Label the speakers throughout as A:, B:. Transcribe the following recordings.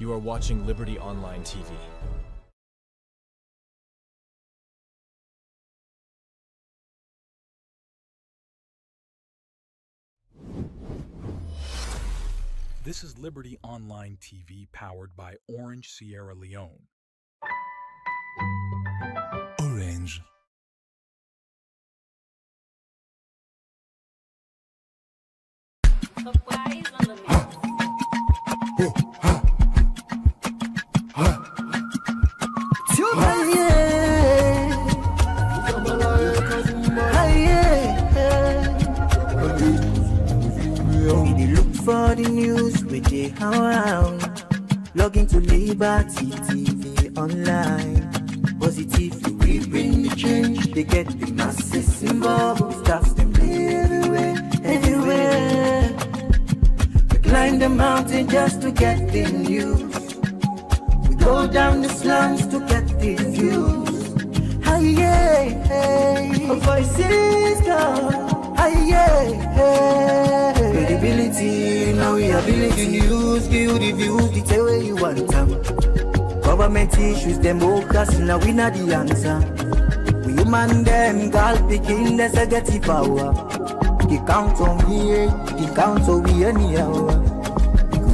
A: You are watching Liberty Online TV.
B: This is Liberty Online TV powered by Orange Sierra Leone. Orange.
C: For the news we dey around, log into Liberty TV online. Positively we bring the change. They get the masses involved. Staffs them everywhere, everywhere. We climb the mountain just to get the news. We go down the slums to get the views. Hi yeah, our voices go. Credibility, now we ability news, give the views, the tell where you want them. Government issues, democracy, now we not the answer. We human them, girl picking, there's a get the power. The count on we, the count on we anyhow.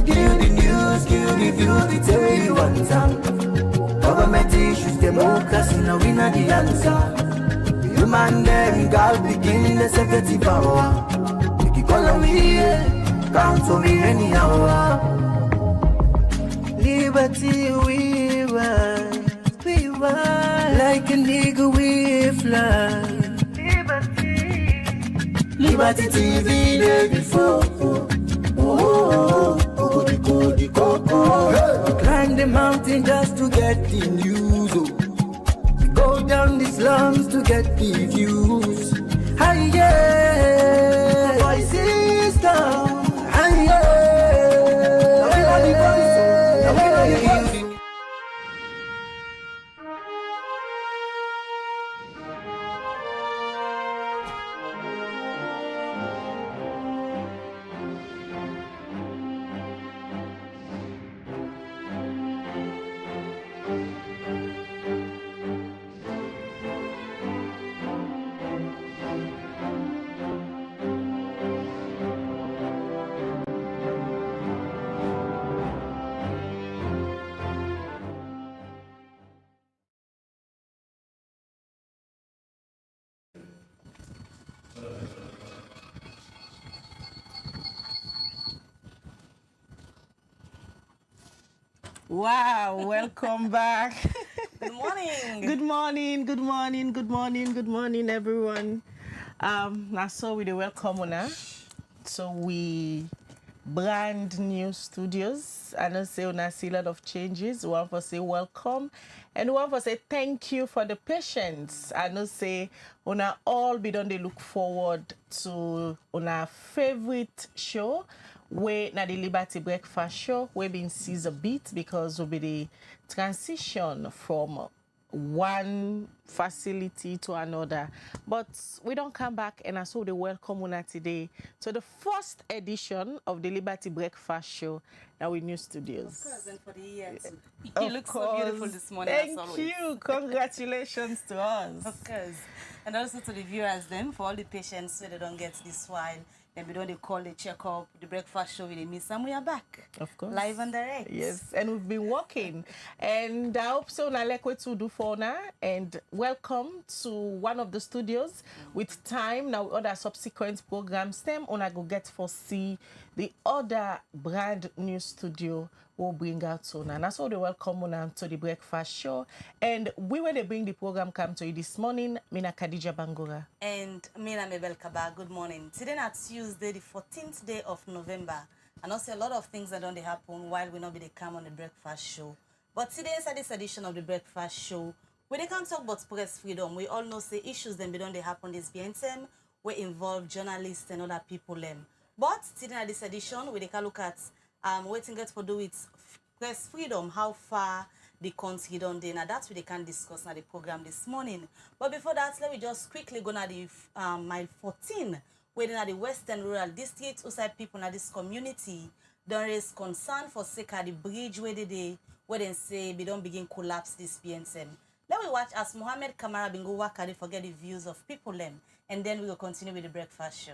C: Give the news, give the views, the tell where you want them. Government issues, democracy, now we not the answer. Human them, girl begin the security power. Make it call on me, count on me anyhow. Liberty we ride, like an eagle we fly. Liberty TV day before. Climb the mountain just to get the news. Go down the slums to get the views. Hi yeah, voices down. Hi yeah, everybody voice. Everybody voice.
D: Wow, welcome back.
E: Good morning.
D: Good morning, good morning, good morning, good morning, everyone. Now, so we welcome una. So we brand new studios. I know say una see a lot of changes. We want to say welcome. And we want to say thank you for the patience. I know say una all be done they look forward to una favorite show. We na the Liberty Breakfast Show, we been sees a bit because will be the transition from one facility to another. But we don't come back and I saw the welcome una today to the first edition of the Liberty Breakfast Show now with new studios.
E: Of course, and for the year too.
D: You
E: You look so beautiful this morning as always.
D: Thank you. Congratulations to us.
E: Of course. And also to the viewers then, for all the patients so they don't get this while. Then we don't call, they check up, the breakfast show with the miss, and we are back.
D: Of course.
E: Live and direct.
D: Yes, and we've been working. And I hope so na like what to do for now. And welcome to one of the studios. With time, now other subsequent programs, them on I go get for see the other brand new studio will bring out soon. And that's all the welcome on to the breakfast show. And we will bring the program come to you this morning. Mina Khadija Bangura.
E: And Mina Mabel Kaba, good morning. Today na Tuesday, the 14th day of November. And also a lot of things that don't happen while we not be the come on the breakfast show. But today inside this edition of the breakfast show, we they can't talk about press freedom. We all know say issues then be don't they happen this behind them, we involve journalists and other people them. But today in this edition, we they can look at waiting get for do with press freedom, how far the country done there. Now that's what they can discuss now the program this morning. But before that, let me just quickly go now the mile 14, where in the Western Rural District, outside people in this community don't raise concern for sake of the bridge where they say they don't begin collapse this PNSM. Let we watch as Mohammed Kamara bingo wakari forget the views of people them, and then we will continue with the breakfast show.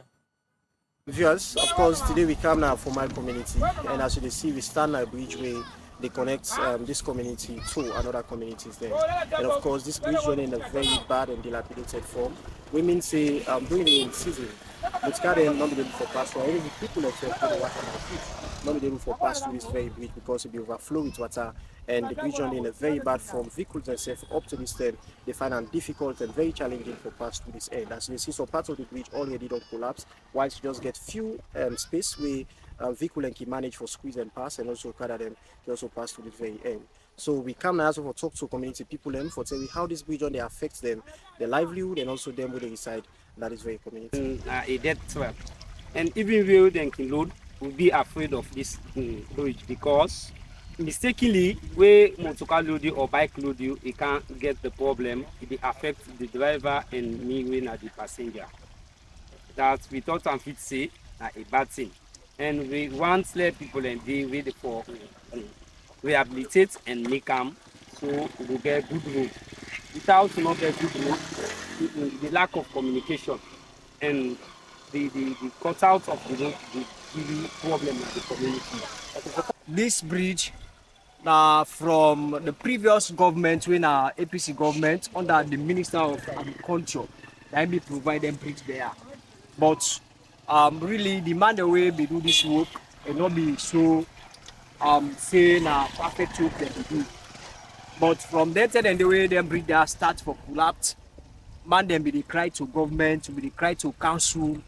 F: Viewers, of course, today we come now for my community, and as you can see, we stand at a bridge where they connect this community to another communities there. And of course, this bridge running in a very bad and dilapidated form. Women say during the season, it's got not be able to pass through. Even the people themselves don't water my feet, not be able to pass through this very bridge because it will overflow with water, and the bridge running in a very bad form. Vehicles themselves up to this end, they find it difficult and very challenging for pass through this end. As you can see, some parts of the bridge already don't collapse, whilst you just get few space where vehicle can manage for squeeze and pass, and also car them can also pass to the very end. So we come now also for talk to community people them for tell me how this bridge on they affects them, their livelihood, and also them where they reside. That is very community.
G: A death trap, and even though they can load, will be afraid of this bridge because mistakenly where motorcar load you or bike load you, it can't get the problem. It will affect the driver and me when as the passenger. That we thought and fit say a bad thing. And we want to let people and they wait for rehabilitate and make them so we will get good road. Without not get good road, the lack of communication and the cutout of the road the problem in the community.
H: This bridge from the previous government when our APC government under the Minister of Agriculture, that be provide them bridge there. But really the man the way we do this work and not be so saying perfect work that we do. But from that and the way them bridge there start for collapse, man them be the cry to government, be the cry to council.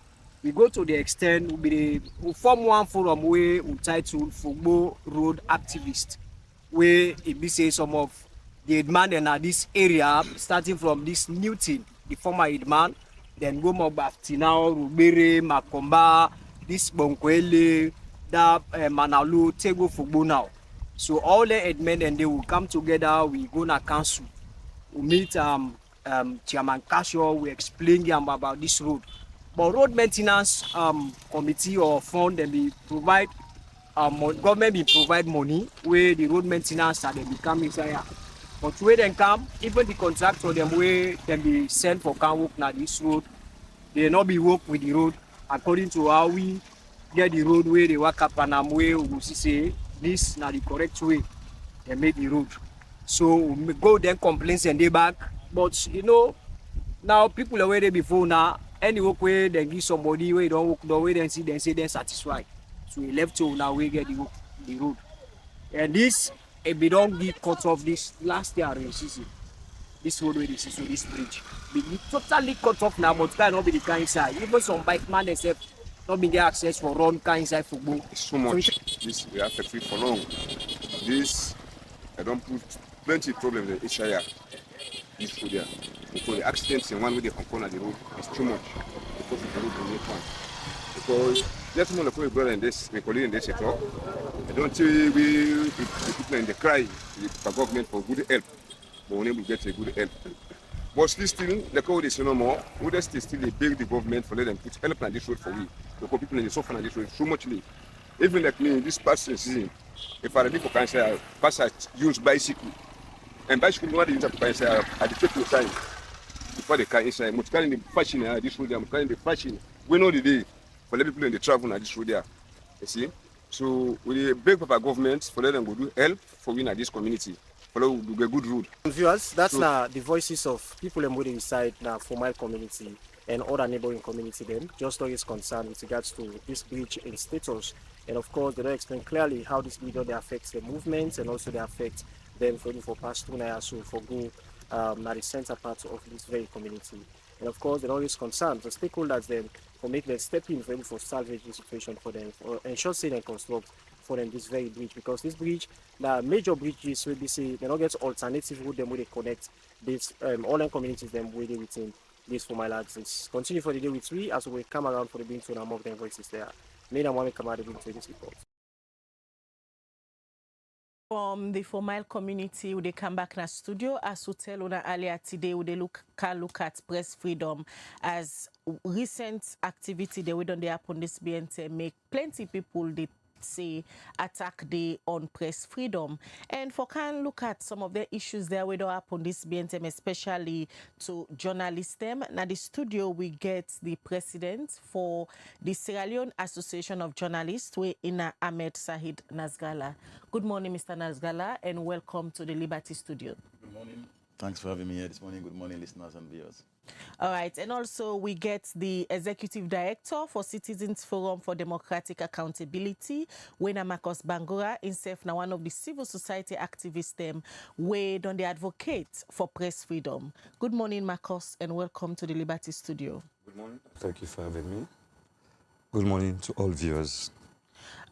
H: We go to the extent we form one forum where we title Fogbo Road Activist, where it be say some of the demand in this area, starting from this new thing, the former demand, then go more Baftinao, Rubere, Makomba, this Bonkwele, that Manalu, Tego Fogbo now. So all the admin and they will come together, we go to council, we meet Chairman Casio, we explain them about this road. But road maintenance committee or fund, then we provide government will provide money where the road maintenance and they become inside. But where they come, even the contractor them where then be sent for can work na this road, they not be work with the road according to how we get the road where they work up and way we say this na the correct way they make the road. So we go then complaints and they back. But you know now people are where they before now. Any work where they give somebody where you don't work the way they see, they say they're satisfied. So we left to now we get the road. And this if we don't get cut off this last year season. This road where this is so this bridge. We totally cut off now, but cannot be the car inside. Even some bike man themselves not be get access for run car inside football.
I: It's so much. This we have to treat for long. This I don't put plenty of problems in each area. This road there. Because the accidents in one way they complain at the road is too much. Because the road will make one. Because just know the brother in this, we call it in this sector. I don't say the people in the cry the government for good help. But we will get a good help. But still, the code is no more. We just still beg the government for let them put help on this road for we. Because people in the suffer on this road so much. Even like me, this past season, if I live for cancer, I use bicycle. And bicycle, what they use for cancer, I take your time. Before the car inside, I'm carrying the fashion this road there, I'm carrying the fashion. We know the day for the people in the travel on this road there. You see? So we beg our government for let them go do help for we in this community. For them to get good road.
F: Viewers, that's now the voices of people in the reside now for my community and other neighboring community then. Just always concerned with regards to this bridge in status. And of course they don't explain clearly how this bridge they affects the movements and also they affect them for past 2 years so for go at the center part of this very community. And of course, they're always concerned. The stakeholders then for make them step in for salvage the situation for them, or ensure say and construct for them this very bridge. Because this bridge, the major bridges will be say they don't get alternative route them where they connect this all the communities them where they within this for my lads. Continue for the day with we as we come around for the being to and among them voices there. May and want come out of this report.
D: From the formal community, they come back in the studio as we tell on earlier today, they look at press freedom as recent activity they done there upon this BNT make plenty people they say attack day on press freedom. And for can look at some of the issues there we don't happen this BNTM, especially to journalists them. Now the studio we get the president for the Sierra Leone Association of Journalists, we in Ahmed Sahid Nazgala. Good morning, Mr. Nazgala, and welcome to the Liberty Studio.
J: Good morning. Thanks for having me here this morning. Good morning, listeners and viewers.
D: All right, and also we get the Executive Director for Citizens Forum for Democratic Accountability, Wena Marcos Bangura, himself now one of the civil society activists them, where don't they advocate for press freedom. Good morning, Marcos, and welcome to the Liberty Studio.
K: Good morning. Thank you for having me. Good morning to all viewers.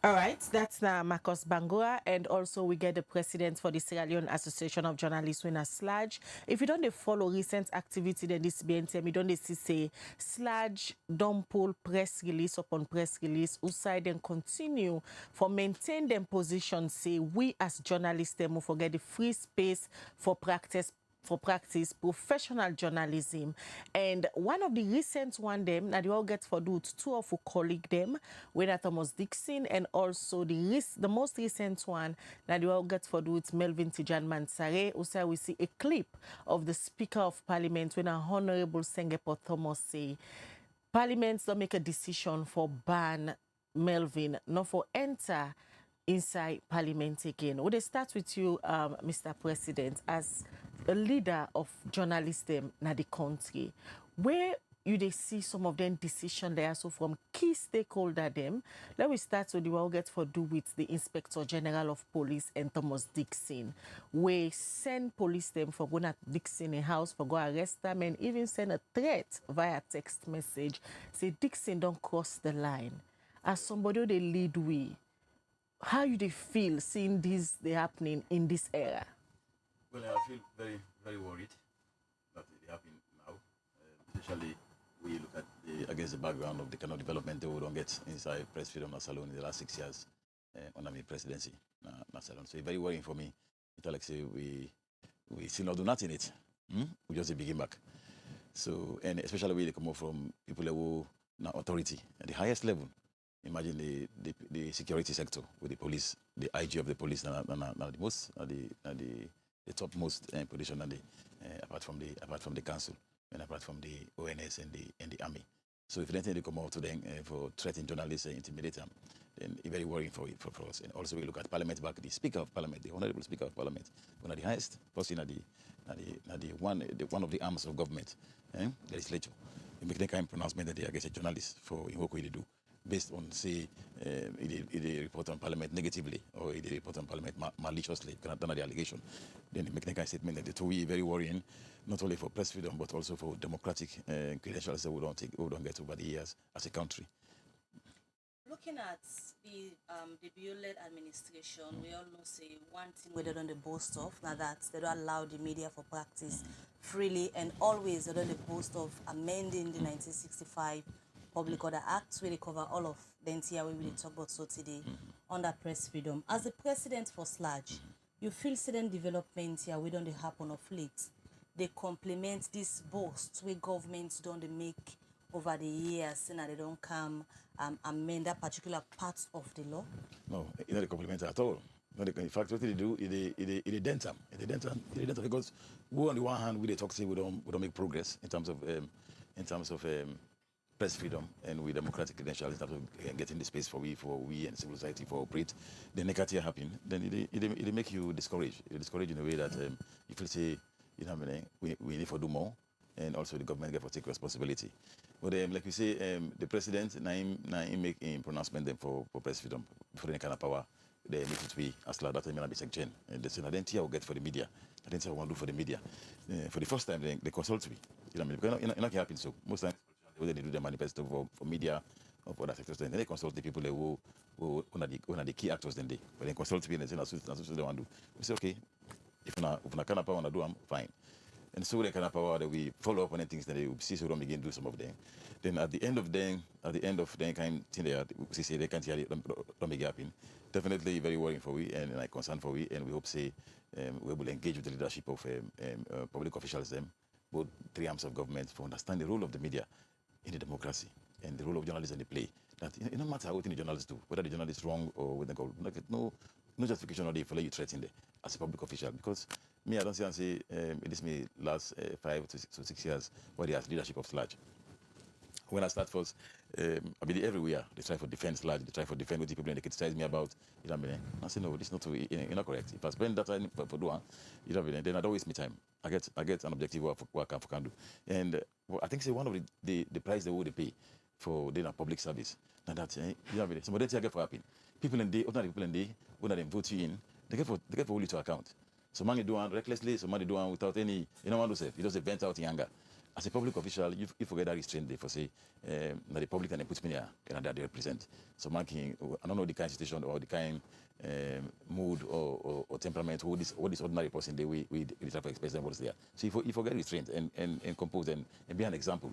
D: All right, that's now Marcos Bangura, and also we get the president for the Sierra Leone Association of Journalists, Wena Sludge. If you don't follow recent activity then this BNTM, you don't see say Sludge don't pull press release upon press release, outside and continue for maintain them position, say we as journalists them will forget the free space for practice professional journalism. And one of the recent one them that you all get for do two of our colleague them, whether Thomas Dixon, and also the most recent one that you all get for do it's Melvin Tijan Mansare. Also we see a clip of the Speaker of Parliament when a Honorable Sengepo Thomas say Parliament don't make a decision for ban Melvin, not for enter inside Parliament again. Would I start with you, Mr. President, as a leader of journalists in the country, where you they see some of them decision there, so from key stakeholder them. Let me start with the one get for do with the Inspector General of Police and Thomas Dixon. We send police them for going at Dixon a house for go arrest them, and even send a threat via text message. Say Dixon don't cross the line. As somebody they lead we, how you they feel seeing this they happening in this era?
J: Well, I feel very, very worried that it happened now, especially we look at against the background of the kind of development that we don't get inside press freedom in Salon in the last 6 years under my presidency in Salon. So it's very worrying for me. It's like say we still not do nothing in it. We just begin back. So, and especially when they come out from people who now authority at the highest level. Imagine the security sector with the police, the IG of the police, the topmost position, and apart from the council and apart from the ONS and the army. So if anything they come out to them for threatening journalists and intimidate them, then it's very worrying for us. And also we look at Parliament back, the Speaker of Parliament, the Honourable Speaker of Parliament, one of the highest person one of the arms of government, legislature. They make the kind of pronouncement that they are against a journalist for what they do, based on, say, they report on Parliament negatively or they report on Parliament maliciously, cannot deny the allegation. Then they make the kind of statement that it will be very worrying, not only for press freedom, but also for democratic credentials that we don't get over the years as a country.
E: Looking at the Repeal-led administration, we all know say one thing where they don't boast of, now that they don't allow the media for practice freely, and always they don't boast of amending the 1965 Public Order Act, where they cover all of the entire way we talk about so today under press freedom. As the president for Sludge, you feel certain development here we don't happen of late. They complement this boast where governments don't make over the years, and they don't come amend that particular part of the law. No,
J: it's not a compliment at all. In fact, what they do is they dent them. They dent them because we on the one hand we talk say we don't make progress in terms of press freedom and with democratic credentials in terms of getting the space for we and civil society for operate. Then next year happen, then it make you discouraged. It discourage in a way that you feel say, you know what I mean, we need to do more, and also the government get to take responsibility. But like we say, the president now make a pronouncement them for press freedom for any kind of power. They need to be as loud that they may not be section. And they say, I didn't get for the media. I didn't say I want to do for the media. For the first time, they consult me. You know what I mean? Because it not happen so. Most times, they do the manifesto for media or for other sectors, then they consult the people who are the key actors. Then they consult me and they say, that's what they want to do. We say, okay, if you kind of power want to do, I'm fine. And so they kind of power that we follow up on the things that they will see, so we don't begin to do some of them. Then at the end of the kind thing we say they can't see don't make happen. Definitely very worrying for we and like concern for we, and we hope say we will engage with the leadership of public officials, both three arms of government, to understand the role of the media in the democracy and the role of journalism they play. that it no matter what the journalists do, whether the journalist is wrong or whether they go, no justification or they follow you threatening there as a public official. Because me, I don't see and say it is me last 5 to 6 years where they has leadership of Sludge. When I start first, I believe everywhere they try for defense Sludge, they try for defend what the people they criticize me about. You know what I mean? I say no, this is not you're not correct. If I spend that time for doing, you know what I mean, then I don't waste my time. I get an objective work I can do. And I think say one of the price they would pay for doing a public service. And that you know what I mean? Somebody get for happen. People in the ordinary people in the when they vote you in, they get for only to account. Some man do one recklessly, some man do one without any, you know what to say, you just vent out in anger. As a public official, you forget that restraint there for say, that the public and they put me here, and that they represent. So man can, I don't know the kind of situation or the kind mood or temperament, what this ordinary person, the way we try to express them what's there. So you forget restraint and compose and be an example.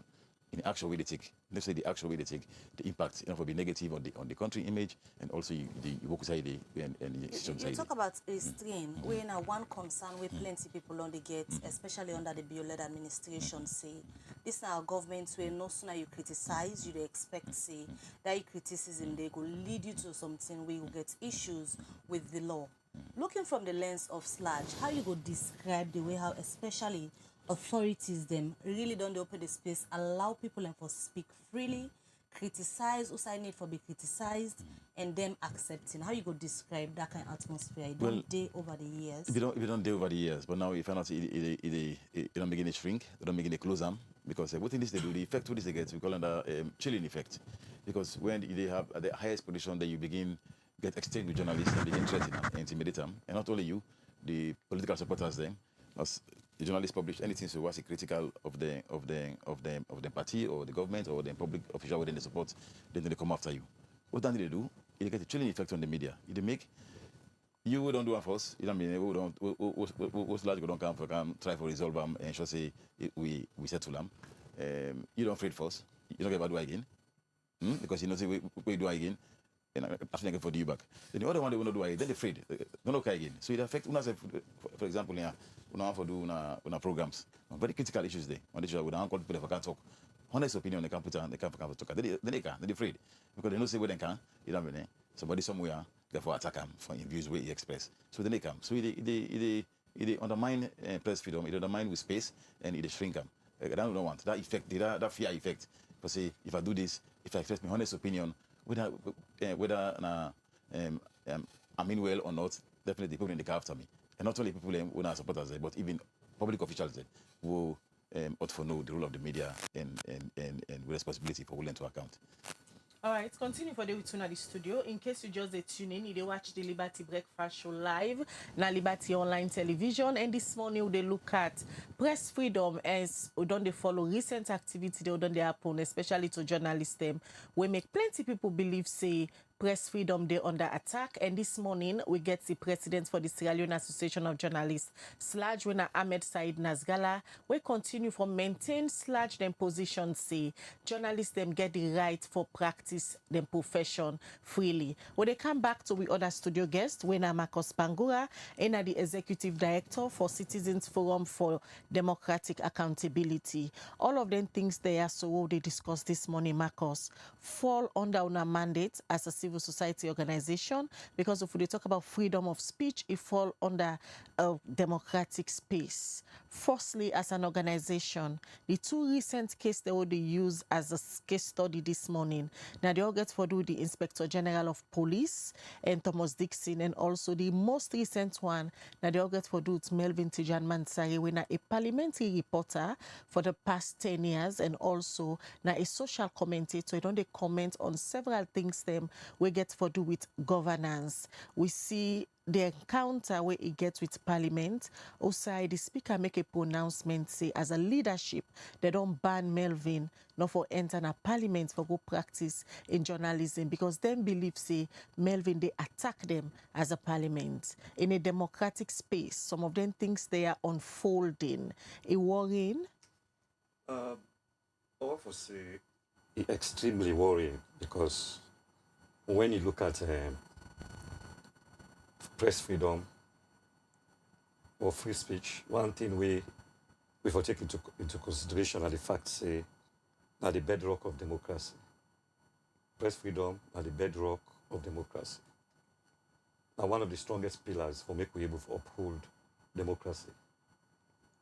J: In the actual way they take, let's say the actual way they take, the impact, for be negative on the country image and also the work side and the institution side.
E: You talk about restraint. We're in one concern with plenty people on the gate, especially under the bill-led administration, say this now government where no sooner you criticize, you expect say that criticism they go lead you to something where you get issues with the law. Looking from the lens of Sludge, how you go describe the way how especially authorities them really don't open the space, allow people and for speak freely, criticize, also need for be criticized, and them accepting. How you go describe that kind of atmosphere? It don't day over the years.
J: If you don't day over the years, but now you find out it don't begin to shrink, it don't begin to close them, because what thing this they do, the effect what this they get, we call it a chilling effect. Because when they have at the highest position, then you begin get exchanged with journalists and begin threatening them, intimidate them, and not only you, the political supporters them. As the journalists publish anything so was critical of the party or the government or the public official within the support, then they come after you. What then they do? It get a chilling effect on the media. It make you don't do it first. You know what I mean? What's large don't come try to resolve them and just say we settle them. You don't afraid first. You don't get bad do again. Because you know say we do again. And I think for you back. Then the other one they want to do again, then they're afraid. They don't okay again. So it affects for example, yeah, we don't have to do una programs. Very critical issues there. On the show, we don't call people if I can't talk. Honest opinion, they can't put on, they can't talk. Then they can't, they're afraid. Because they don't say where they can, you know what I mean? Somebody somewhere, therefore attack them for views where he express. So then they come. So they undermine press freedom, it undermine with space, and it shrink them. I don't want that effect, that fear effect. For say, if I do this, if I express my honest opinion, whether I mean well or not, definitely people in the car after me. And not only people who are supporters, but even public officials who ought to know the role of the media and responsibility for holding to account.
D: All right, continue for the return at the studio. In case you just tune in, you watch the Liberty Breakfast Show live na Liberty Online Television. And this morning they look at press freedom as we don't they follow recent activity they don't they happen, especially to journalists them. We make plenty people believe say press freedom they under attack. And this morning we get the president for the Sierra Leone Association of Journalists, Sludge Winner Ahmed Said Nazgala. We continue for maintain Sludge them position say journalists them get the right for practice them profession freely. When they come back to we other studio guest, Winner Marcus Pangura, and the executive director for Citizens Forum for Democratic Accountability. All of them things there so they discussed this morning, Marcus, fall under our mandate as a civil society organization, because if we talk about freedom of speech, it fall under a democratic space. Firstly, as an organization, the two recent cases they would use as a case study this morning. Now they all get for do the Inspector General of Police and Thomas Dixon, and also the most recent one now they all get for do it's Melvin Tijan Mansari, when a parliamentary reporter for the past 10 years, and also now a social commentator. Don't they comment on several things them we get for do with governance. We see the encounter where it gets with Parliament. Also, the speaker make a pronouncement say as a leadership they don't ban Melvin not for enter a Parliament for go practice in journalism, because them believe say Melvin they attack them as a Parliament in a democratic space. Some of them things they are unfolding. A worrying.
K: I want to say extremely worrying, because when you look at press freedom or free speech, one thing we will take into consideration are the facts say that the bedrock of democracy. press freedom are the bedrock of democracy. Now, one of the strongest pillars for make we able to uphold democracy.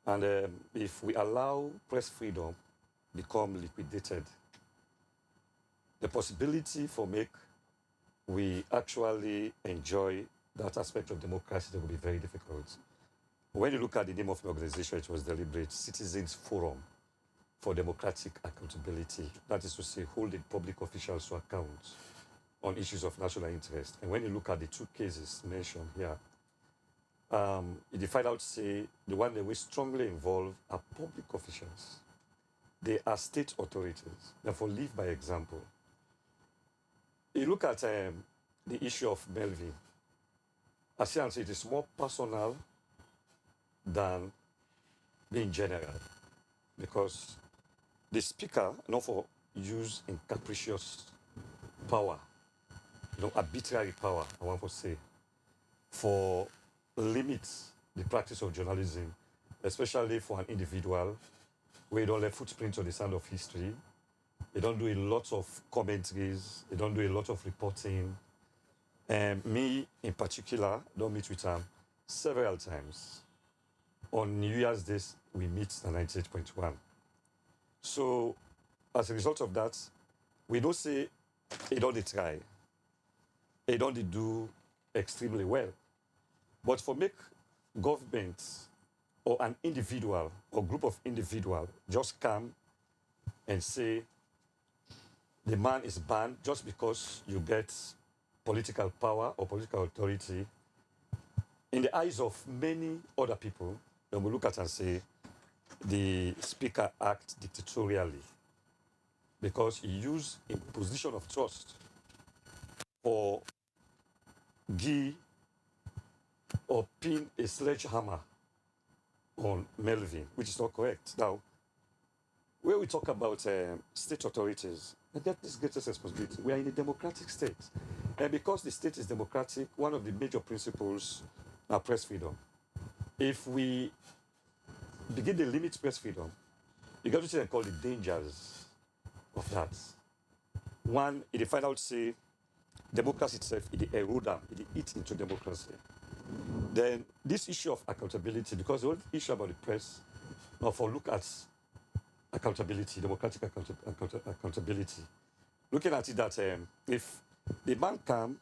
K: And if we allow press freedom become liquidated, the possibility for make we actually enjoy that aspect of democracy that will be very difficult. When you look at the name of the organization, it was deliberate, Citizens Forum for Democratic Accountability. That is to say, holding public officials to account on issues of national interest. And when you look at the two cases mentioned here, you find out, say, the one that we strongly involve are public officials. They are state authorities. Therefore, live by example. You look at the issue of Melvin. As I say, it is more personal than being general, because the speaker, not for use in capricious power, arbitrary power, I want to say, for limits the practice of journalism, especially for an individual where you don't leave footprints on the sand of history. They don't do a lot of commentaries. They don't do a lot of reporting. And me, in particular, don't meet with them several times. On New Year's Day, we meet at 98.1. So, as a result of that, we don't say they don't try. They don't do extremely well. But for make government or an individual or group of individuals just come and say the man is banned just because you get political power or political authority, in the eyes of many other people, then we look at and say the speaker acts dictatorially because he used a position of trust for give or pin a sledgehammer on Melvin, which is not correct. Now, when we talk about state authorities, and that is greatest responsibility. We are in a democratic state. And because the state is democratic, one of the major principles are press freedom. If we begin to limit press freedom, you got to see and call the dangers of that. One, it find out say democracy itself, it erode them, it eats into democracy. Then this issue of accountability, because the whole issue about the press, now for look at accountability, democratic accountability. Looking at it that if the man come,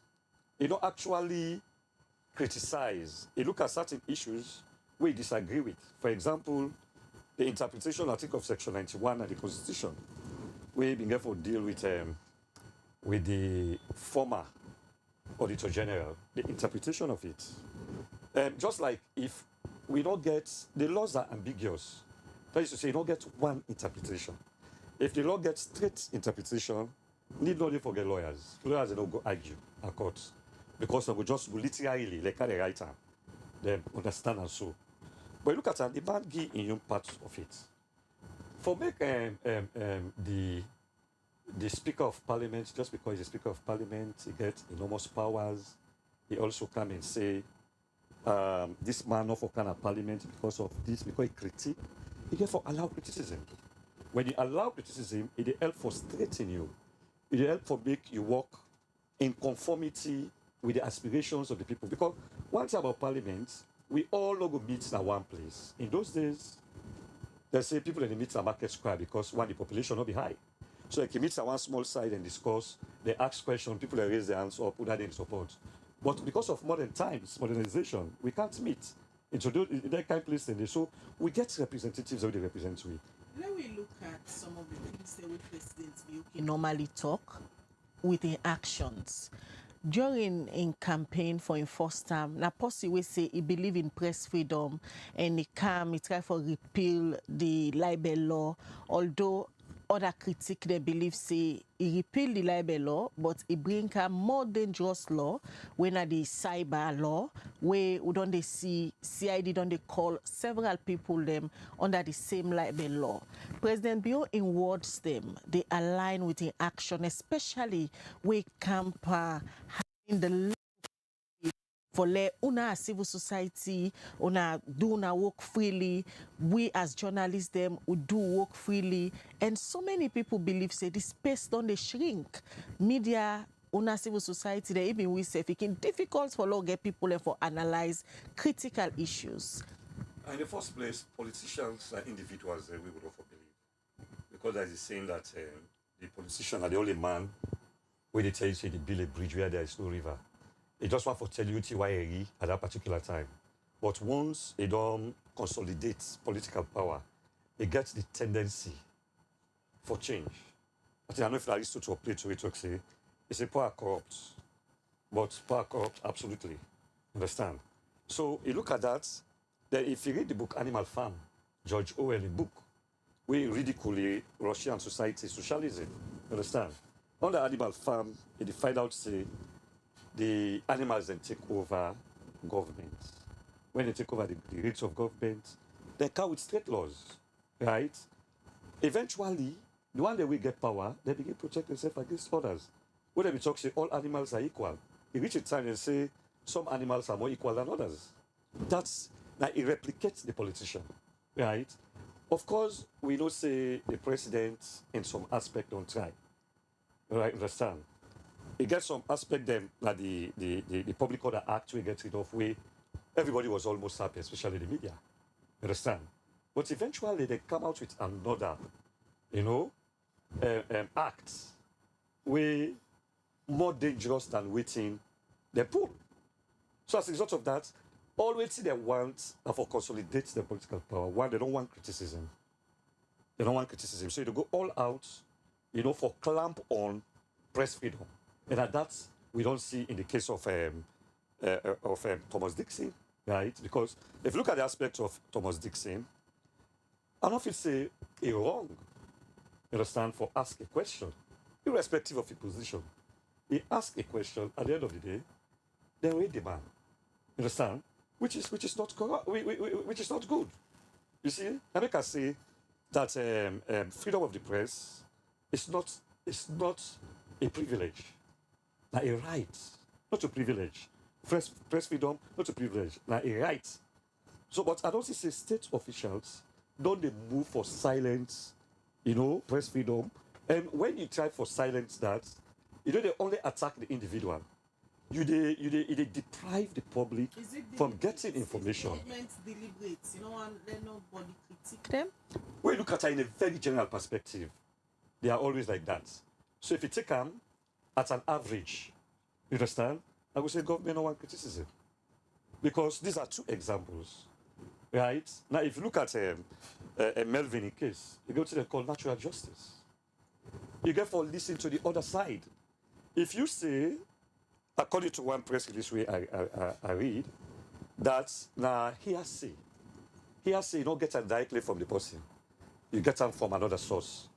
K: he don't actually criticize, he look at certain issues we disagree with. For example, the interpretation, I think, of Section 91 of the Constitution, we being able to deal with the former Auditor General, the interpretation of it. Just like if we don't get, the laws are ambiguous. That is to say, you don't get one interpretation. If the law gets straight interpretation, need not forget lawyers. Lawyers don't go argue at courts because they will just literally, like the writer, them understand and so. But you look at the man give in your part of it. For make the Speaker of Parliament, just because he's the Speaker of Parliament, he gets enormous powers. He also come and say, this man not for kind of Parliament because of this, because he critique. You therefore allow criticism. When you allow criticism, it helps for straighten you. It helps for make you work in conformity with the aspirations of the people. Because one thing about Parliament, we all go meet at one place. In those days, they say people in the meet at Market Square because one, the population will be high. So they can meet at one small side and discuss, they ask questions, people raise their hands up, put that in support. But because of modern times, modernization, we can't meet. In that kind of place, so we get representatives of the represent we.
D: When we look at some of the things that we presidents normally talk with the actions during in campaign for in first term, na posse we say he believe in press freedom and he try for repeal the libel law, although other critics they believe say he repeal the libel law, but he bring a more dangerous law when at the cyber law, where we don't they see CID don't they call several people them under the same libel law. President Bio in words them, they align with the action, especially where camp in the for let una as civil society, una do una work freely. We as journalists them we do work freely. And so many people believe say this space don't they shrink. Media, una civil society, they even we say it can difficult for law get people and for analyze critical issues.
K: In the first place, politicians are individuals we would often believe. Because there is a saying that the politician are the only man where they tell you say they build a bridge where there is no river. They just want to tell you TYRE at that particular time. But once they don't consolidate political power, it gets the tendency for change. I think I know if Aristotle played to it, say, it's a power corrupt. But power corrupt, absolutely. Understand? So you look at that, then if you read the book Animal Farm, George Orwell, book, we ridicule Russian society, socialism. Understand? Under Animal Farm, they find out, say, the animals then take over government. When they take over the reins of government, they come with state laws, right? Eventually, the one that will get power, they begin to protect themselves against others. When they talk, say all animals are equal. They reach a time and say some animals are more equal than others. That's now it replicates the politician, right? Of course, we don't say the president in some aspect don't try. Right, understand? It gets some aspect then that the Public Order Act we get rid of where everybody was almost happy, especially the media. Understand? But eventually they come out with another, act way more dangerous than waiting they pull. So as a result of that, always they want for consolidate the political power. One, they don't want criticism. They don't want criticism. So they go all out, for clamp on press freedom. And that we don't see in the case of Thomas Dixon, right? Because if you look at the aspect of Thomas Dixon, I don't feel say a wrong, understand, for ask a question, irrespective of his position. He asked a question at the end of the day, then we demand, understand, which is not correct, which is not good. You see, I make us say that freedom of the press is not a privilege. Now a right, not a privilege. Press freedom, not a privilege. Now a right. So, but I don't see state officials don't they move for silence, press freedom. And when you try for silence that, they only attack the individual. You deprive the public from getting information.
D: Government deliberates, let nobody critique them.
K: When you look at it in a very general perspective, they are always like that. So if you take them at an average, you understand? I would say government don't want criticism. Because these are two examples, right? Now, if you look at a Melvin case, you go to the call natural justice. You get for listen to the other side. If you say, according to one press release way I read, that now hearsay, you don't get them directly from the person. You get them from another source.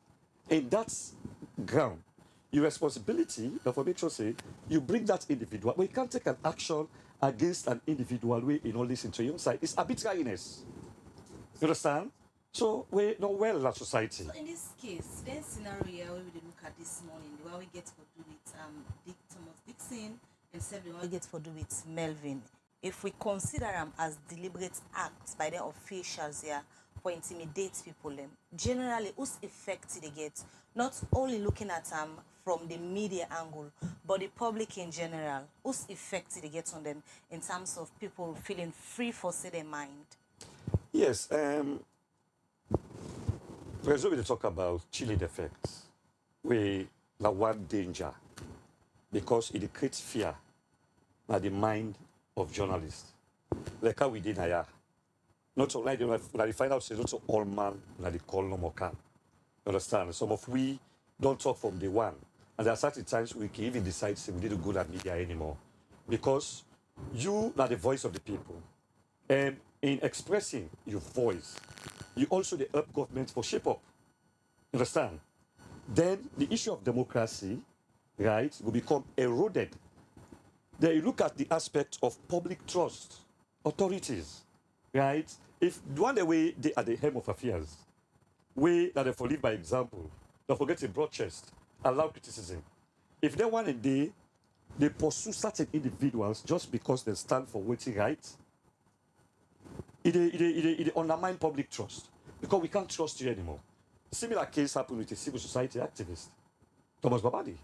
K: In that ground, your responsibility, for make sure say you bring that individual. Well, you can't take an action against an individual way listen to your own side. It's arbitrariness. You understand? So we're not well in our society.
E: So in this case, then scenario where we look at this morning, the one we get to do with Thomas Dixon and the one we get to do with Melvin. If we consider them as deliberate acts by the officials here for intimidate people, generally whose effect they get, not only looking at them from the media angle, but the public in general, whose effect they get on them in terms of people feeling free for say their mind?
K: Yes, there's we talk about chilling effects. We the one danger because it creates fear at the mind of journalists. Like how we did here. Not so like when find out not so all man that they call no more can. Understand? Some of we don't talk from day one. And there are certain times we can even decide say we didn't go at media anymore. Because you are the voice of the people. And in expressing your voice, you also the help government for shape up. Understand? Then the issue of democracy, right, will become eroded. Then you look at the aspect of public trust, authorities, right? If one the way they are the helm of affairs, way that they for live by example, don't forget a broad chest, allow criticism. If they want a day, they pursue certain individuals just because they stand for waiting rights, it undermine public trust because we can't trust you anymore. Similar case happened with a civil society activist, Thomas Babadi. You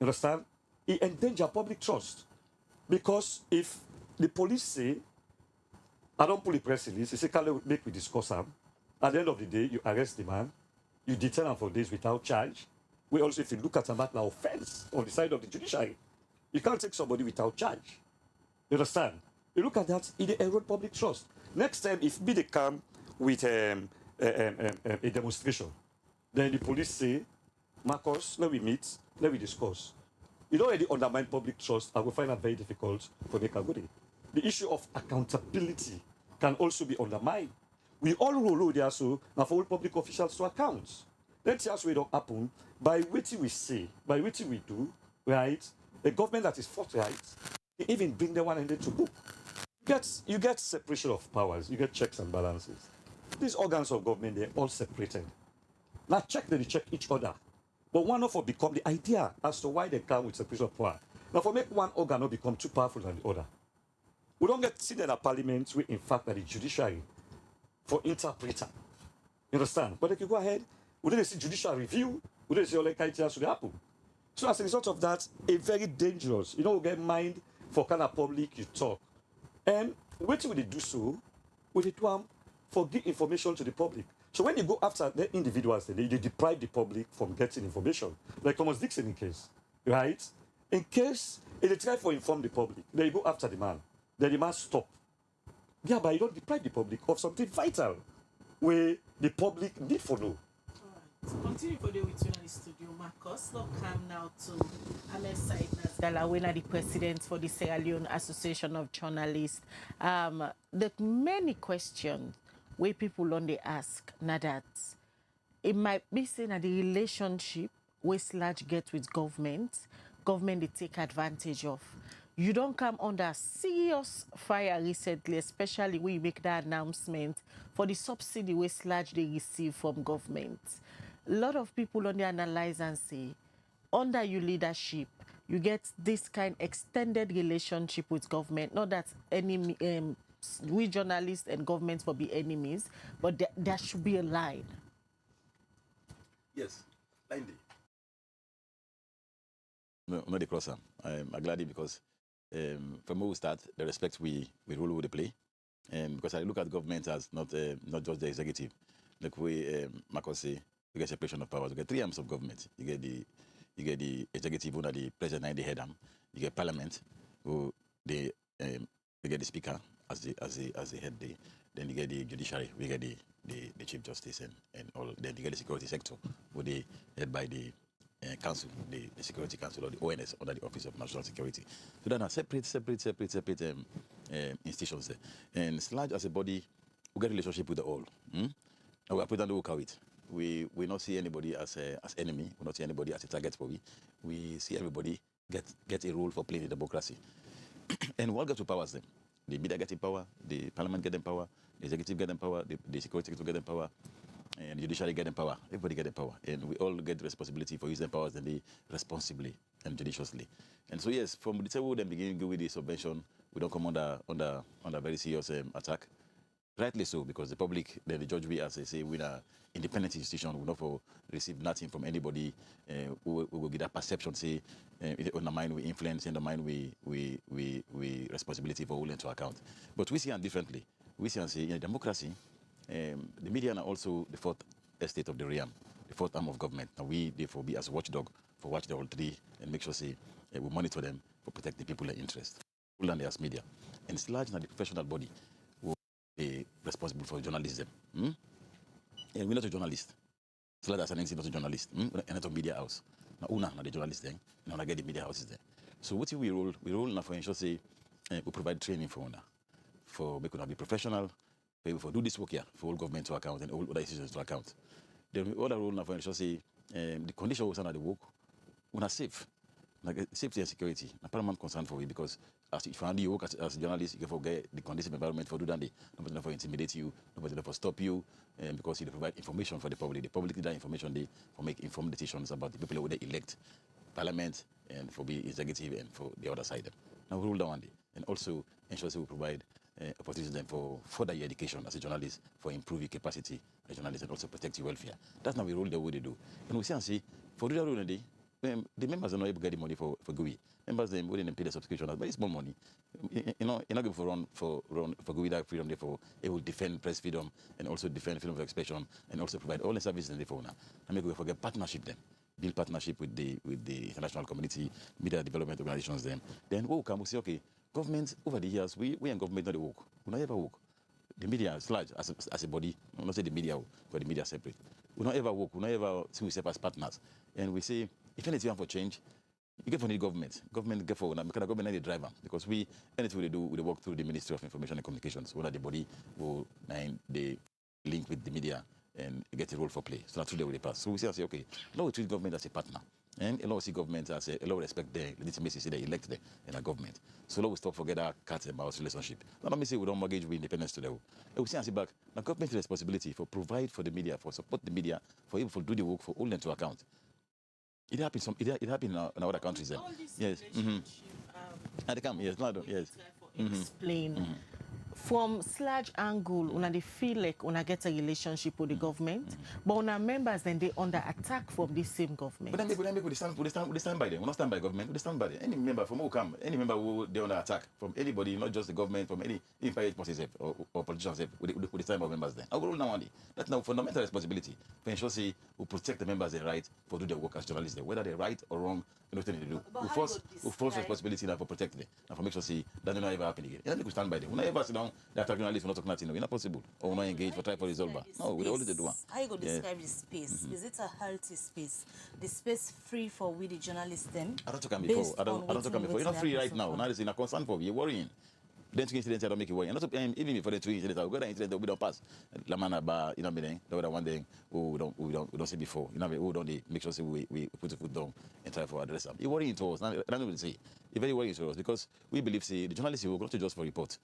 K: understand? He endangered public trust because if the police say, I don't pull the press release, they say, can make we discuss him. At the end of the day, you arrest the man, you detain him for days without charge. We also, if you look at a matter of offense on the side of the judiciary, you can't take somebody without charge. You understand? You look at that, it erode public trust. Next time, if they come with a demonstration, then the police say, Marcus, let we meet, let we discuss. It already undermine public trust. I will find that very difficult for make a good. The issue of accountability can also be undermined. We all roll there so now for all public officials to account. Let's just wait don't happen by what we say, by what we do, right? A government that is forthright, they even bring the one ended to book. You get separation of powers, you get checks and balances. These organs of government, they're all separated. Now they check each other. But one of them become the idea as to why they come with separation of power. Now for make one organ not become too powerful than the other. We don't get seen in a parliament where in fact that the judiciary for interpreter. You understand? But they can go ahead, we don't see judicial review, we don't see all the criteria to happen. So as a result of that, a very dangerous, we get mind for kind of public you talk. And what will they do so? Will they do for give information to the public? So when you go after the individuals, they deprive the public from getting information. Like Thomas Dixon in case, right? In case they try to inform the public, they go after the man. Then the man stop. Yeah, but you don't deprive the public of something vital where the public need for know.
D: Alright, continue for the with you in the studio, Marcus. Now come now to Ahmed Said Nasgala, the president for the Sierra Leone Association of Journalists. The many questions where people only ask now that it might be saying that the relationship West Large get with government they take advantage of. You don't come under serious fire recently, especially when you make that announcement for the subsidy West Large they receive from government. A lot of people only analyze and say, under your leadership, you get this kind extended relationship with government. Not that any we journalists and governments will be enemies, but there should be a line.
J: Yes, line day. No, not the crosser. I'm glad because from where we start, the respect we rule with the play. Because I look at government as not just the executive. Like we Marcus say, you get separation of powers. You get three arms of government. You get the executive under the president and the head arm. You get parliament, who they get the speaker as the head. Then you get the judiciary. We get the chief justice and all. Then you get the security sector, who they head by the council, the security council or the ONS under the Office of National Security. So then are separate institutions there. And SLAG as a body, we get a relationship with the all. And we are pretty to work out it. We not see anybody as enemy. We not see anybody as a target for we. We see everybody get a role for playing in democracy. And what gets to powers them? The media get in power, the parliament get in power, the executive get in power, the security get in power, and the judiciary get in power. Everybody get in power. And we all get the responsibility for using powers and they responsibly and judiciously. And so yes, from the time we then begin with the subvention, we don't come under very serious attack. Rightly so, because the public, then the judge, we as I say, we're an independent institution, we not receive nothing from anybody. We will get that perception, say, on the mind we influence, in the mind we responsibility for holding to account. But we see it differently. We see and say, in a democracy, the media are also the fourth estate of the realm, the fourth arm of government. And we therefore be as a watchdog for watch the whole three and make sure, say, we monitor them for protect the people their interest. People and as media. And it's large now the professional body responsible for journalism. And we're not a journalist. It's like that's an not a journalist. We're not a media house. Now, not the journalist there. Now, I get the media houses there. So what we roll now for ensure say we provide training for owner, for we could be professional, for do this work here, for all government to account and all other institutions to account. Then we order role now for ensure say the condition we under the work, we're safe. Like safety and security, the paramount concern for you because if you find you work as a journalist, you can forget the conducive environment for do that. Nobody for intimidate you, nobody for stop you, because you provide information for the public. The public need that information they for make informed decisions about the people who they elect, parliament, and for the executive and for the other side. Now we rule down one day, and also ensure that we provide opportunities then for further your education as a journalist, for improving capacity as a journalist, and also protect your welfare. That's how we rule the way they do. And we see for the other day, the members are not able to get the money for GUI. Members they wouldn't pay the subscription, but it's more money. You're not going for run for GUI that freedom, therefore it will defend press freedom and also defend freedom of expression and also provide all the services in the phone now. And make we forget partnership then. Build partnership with the international community, media development organizations then what we can say, okay, government over the years, we in government not work. We not ever work. The media is large as a body. I'm not say the media, but the media separate. We not ever work. We not ever see ourselves as partners. And we say, if anything for change, you get from the government. Government get for because the government is the driver. Because anything we do, we work through the Ministry of Information and Communications. Whether the body will they link with the media and get a role for play. So that's they will pass. So we say, okay, now we treat government as a partner. And a lot of see government as a lot of respect their legitimacy, they elect them in a government. So we stop forget our cat and mouse relationship. Now let me say we don't mortgage with independence to them. We see back. Now government's responsibility for provide for the media, for support the media, for able to do the work, for hold them to account. It happens. It happens in other countries. Then. Yes. And they come. Yes. No, yes.
D: Explain. From Sludge angle, they feel like get a relationship with the government, but our members then they under attack from the same government.
J: But then we stand by them. We not stand by government. We stand by them. Any member from who come, any member who they under attack from anybody, not just the government, from any private persons or politicians, we stand by members then. I will rule now only. That's now fundamental responsibility to ensure say we protect the members' their right for do their work as journalists, whether they're right or wrong. Nothing to do. We force responsibility now for protect them and for make sure see that don't ever happen again. And then we stand by them. We not ever sit down. They attack journalists. We not talk nothing. It's not possible. Or we not engage for try for resolve. No, we always do one.
E: How you go describe the space? Is it a healthy space? The space free for we the journalists them?
J: I don't talk about before. I don't talk about before. You're not free right now. Now it's in a concern for you. You're worrying. Then two incidents I don't make you worry. And not even before the two incidents, I'll go that incident we don't pass. La man about you know me then. The other one thing we don't see before. You know me. We don't make sure say we put the foot down and try for address them. You're worrying to us. I don't even say. You're very worrying to us because we believe say the journalists will not just for report.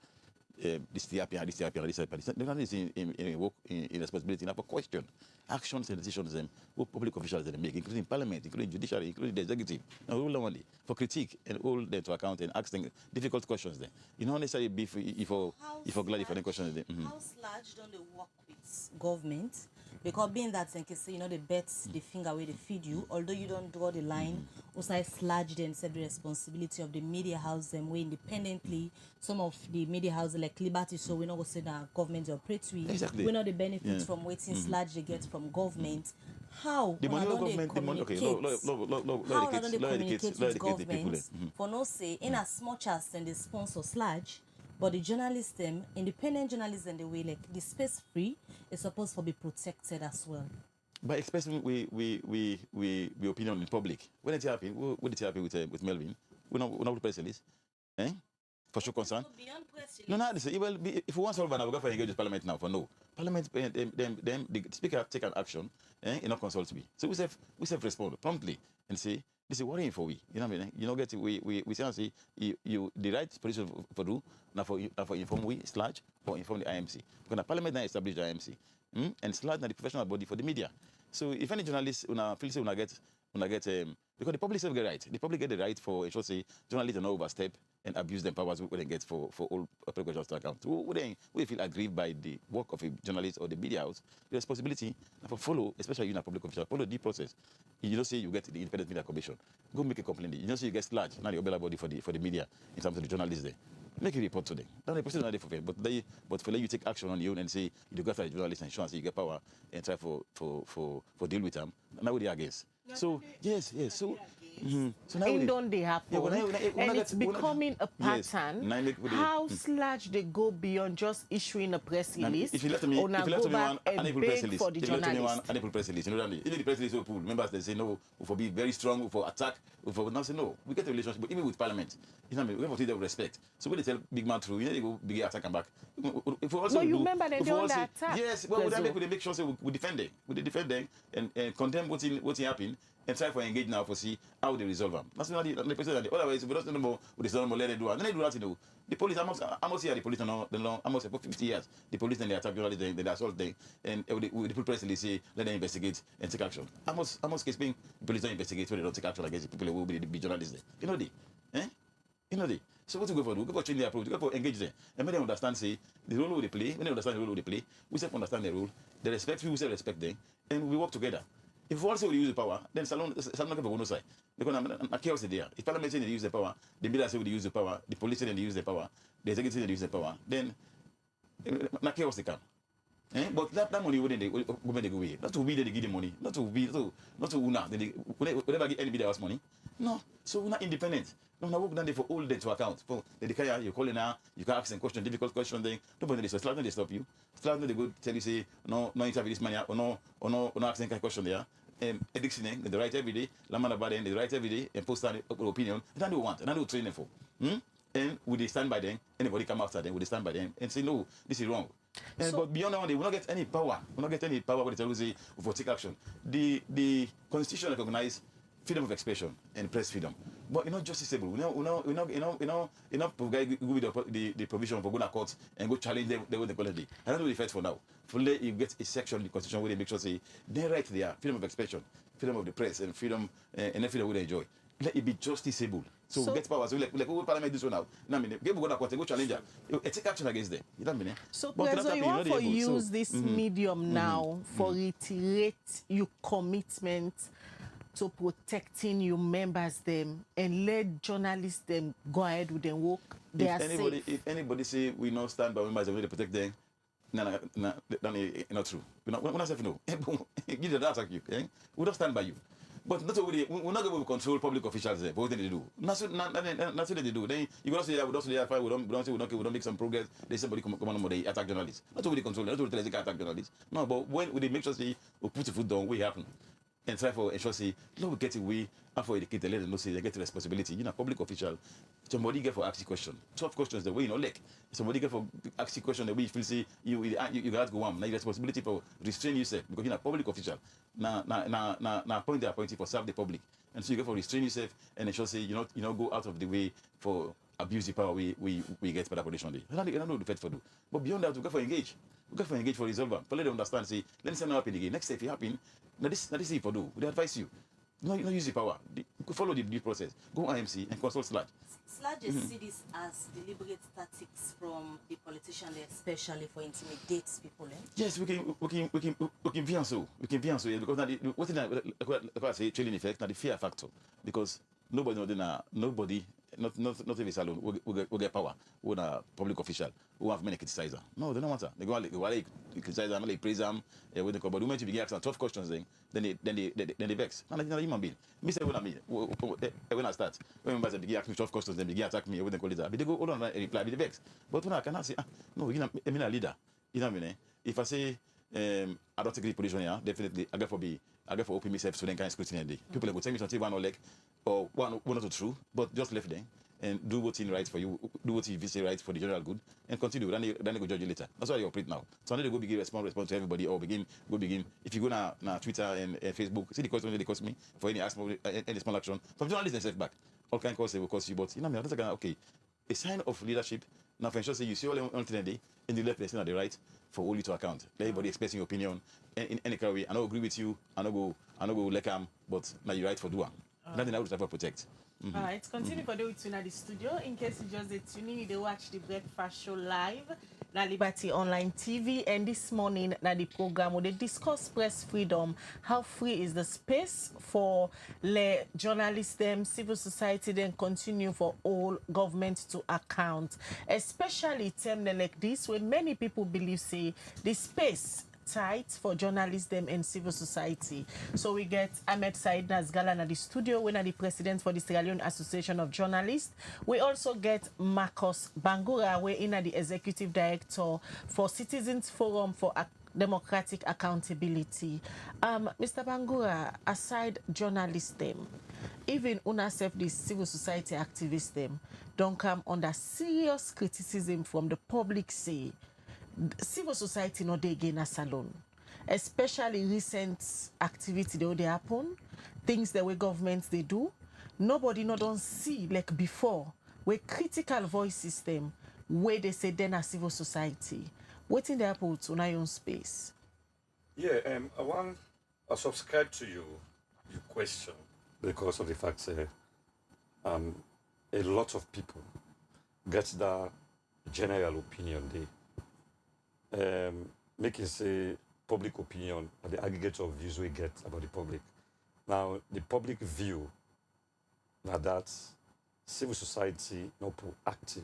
J: This happen. The journalists in responsibility now for question actions and decisions what public officials they make, including parliament, including judiciary, including the executive. Now we will only for critique and hold them to account and asking difficult questions then. You know necessarily be if glad for the questions then.
E: How large don't they work with government? Because being that they say, they bet the finger where they feed you, although you don't draw the line, also sludge them said the responsibility of the media house them way independently. Some of the media houses like Liberty, so we know what say that government operates with.
J: Exactly.
E: We know the benefits from waiting sludge they get from government. How
J: the money of government, the money, okay,
E: how don't they communicate with government for no say in as much as then they sponsor sludge. But the journalists, them, independent journalists, and the way like the space free is supposed to be protected as well.
J: By expressing we opinion in public. When it happen, what did it happen with Melvin? We not press release, for sure concern.
E: So beyond press release.
J: No, well, if we want to solve an, we go for engage with Parliament now. For no, Parliament, them the speaker take an action, you not consult me. So we self respond promptly and say. This is worrying for we. You know what I mean? You know, get we say you the right position for do now for inform we sludge or inform the IMC. Because the Parliament now established the IMC, and sludge now the professional body for the media. So if any journalist feel say get because the public self get right. The public get the right for I should say journalists don't overstep and abuse them powers when they get for all precautions to account. We feel aggrieved by the work of a journalist or the media house, the responsibility for follow, especially in a public official, follow the process. You don't say you get the Independent Media Commission. Go make a complaint. You don't say you get sludge, now the umbrella body for the media in terms of the journalists there. Make a report to them. Don't the process not there for them, but for you take action on your own and say you go after the journalists and show and say you get power and try for deal with them. Now they are against. So yes. So so now
D: don't they happen? And it's becoming a pattern. How sludge they go beyond just issuing a press release?
J: If you let me one unable press release, if you let me one unable press release, even the press release will pull. Members they say no, we for be very strong, we for attack, we for not say no. We get a relationship, but even with Parliament, you know what I mean? We have to treat respect. So when they tell big man through, they go big attack and back. If we also
D: you remember they don't attack.
J: Yes, well we make sure say we defend them. We defend them and condemn what happened. and try to engage now for see how they resolve them. That's not the president. Otherwise, if we don't know more, we don't know more, let it do. And then they do that, you know. The police, I must hear the police, I must say for 50 years, the police then they attack journalists, they assault them, and the people presently say, let them investigate and take action. I must case being, the police don't investigate when they don't take action against the people who will be journalists there. You know they, You know they. So what to go for? We go for change their approach, we go for engage them, and make them understand, say, the role they play, when they understand the role they play, we self understand their role, they respect you, we self respect them, and we work together. If we also use the power, then Salon not going to side. Because I'm chaos there. If Parliament say they use the power, the media say they use the power, the police say they use the power, the executive say they use the power, then na chaos they come. But that money wouldn't they go away. Not to we they give the money, not to una. They never get anybody else money. No. So we're not independent. No, work down there for all day to account. For the carrier, you call in now, you can ask them question, difficult question, then nobody they stop. They stop you. Slap they go tell you say no interview this man or no asking kind question there. Addiction, they write every day. Lamana about them, they write every day and post an opinion. That's what they want, and that's what they train them for. And would they stand by them? Anybody come after them? Would they stand by them and say no, this is wrong? But beyond that one, they will not get any power. Will not get any power when they tell you say for take action. The constitution recognizes freedom of expression and press freedom, but you're not justiciable. You know, provide the provision for going to court and go challenge them the quality. I don't know the effect for now. Fully, you get a section in the constitution where they make sure say they right there, freedom of expression, freedom of the press, and freedom and the freedom we enjoy. Let it be justiciable. So get power. So like what Parliament do so now. You know what I mean? Give go to court and go challenge them. Take action against them. You know what I mean?
D: So President, you want to use this medium now for reiterate your commitment to protecting your members them and let journalists them go ahead with their work. If
J: anybody say we not stand by members and we protect them, no, not true. We're not saying no. Give the attack you. We don't stand by you. But not only we're not going to control public officials there. But what they do? That's what they do. Then you go say we don't say we don't make some progress. There's somebody come on they attack journalists. Not only control. Not only they attack journalists. No, but when they make sure say we put the foot down, what happen? And try for ensure say, no, we get away after educate the let them know say they get the responsibility. You know, public official, somebody get for asking question. 12 questions the way you know like. Somebody get for asking question the way you feel say you got to go on. Now your responsibility for restrain yourself because you're a public official. Now point the appointee for serve the public. And so you get for restrain yourself and ensure say you know go out of the way for abuse the power we get for that position day. I don't know the effect for do. But beyond that, we go for engage. We go for engage for resolve them. For let them understand, say, let's say not happen again. Next step, if it happen, now this is it for do. We advise you. No use the power. Follow the due process. Go IMC and consult SLAG.
E: SLAG just see this as deliberate tactics from the politicians, especially for intimidate people.
J: Yes, we can view so. We can view so because now what is I say trailing effect? Now the fear factor because nobody. Not every salon will get power. Who a public official who have many criticizers. No, they don't want that. They go criticize them, they praise them. But the moment you begin asking tough questions, then they vex. I'm not a human being. Me say when I start, when members begin asking tough questions, then begin attack me. When they call it that, but they go hold on and reply, they vex. But when I cannot say, no, I'm a leader. You know what I mean? If I say I don't take the position here, definitely I get for open myself so then can scrutiny. People will tell me something one or like or one not true, but just left them and do what's in right for you, do what you say right for the general good, and continue. Then they go judge you later. That's why you operate now. So now they go begin response to everybody or begin. If you go now Twitter and Facebook, see the cost they cost me for any any small action. From journalists they set back. All kind of costs they will cost you, but you know what I mean, that's okay. A sign of leadership. Now for sure say you see all on day in the left person at the right for all you to account. Everybody expressing your opinion in any kind of way. I don't agree with you, I don't go like but now you right for doing. Nothing I would try to protect.
D: All right, continue for the way to the studio. In case you just tuning in, they watch the breakfast show live. Na Liberty Online TV, and this morning na the program where they discuss press freedom. How free is the space for the journalists, them, civil society, then continue for all government to account, especially time like this when many people believe say the space tight for journalists them and civil society. So we get Ahmed Said Nazgala at the studio, when the president for the Sierra Leone Association of Journalists. We also get Marcus Bangura, we in the executive director for Citizens Forum for Democratic Accountability. Mr. Bangura, aside journalists them, even UNASEF, the civil society activists them, don't come under serious criticism from the public say civil society no dey gain a salon, especially recent activity they happen things the way governments they do. Nobody no don't see like before where critical voice system where they say then a civil society. Waiting there put on your own space.
K: Yeah, I subscribe to your question because of the fact that a lot of people get the general opinion they make it say public opinion and the aggregate of views we get about the public. Now the public view now that civil society not proactive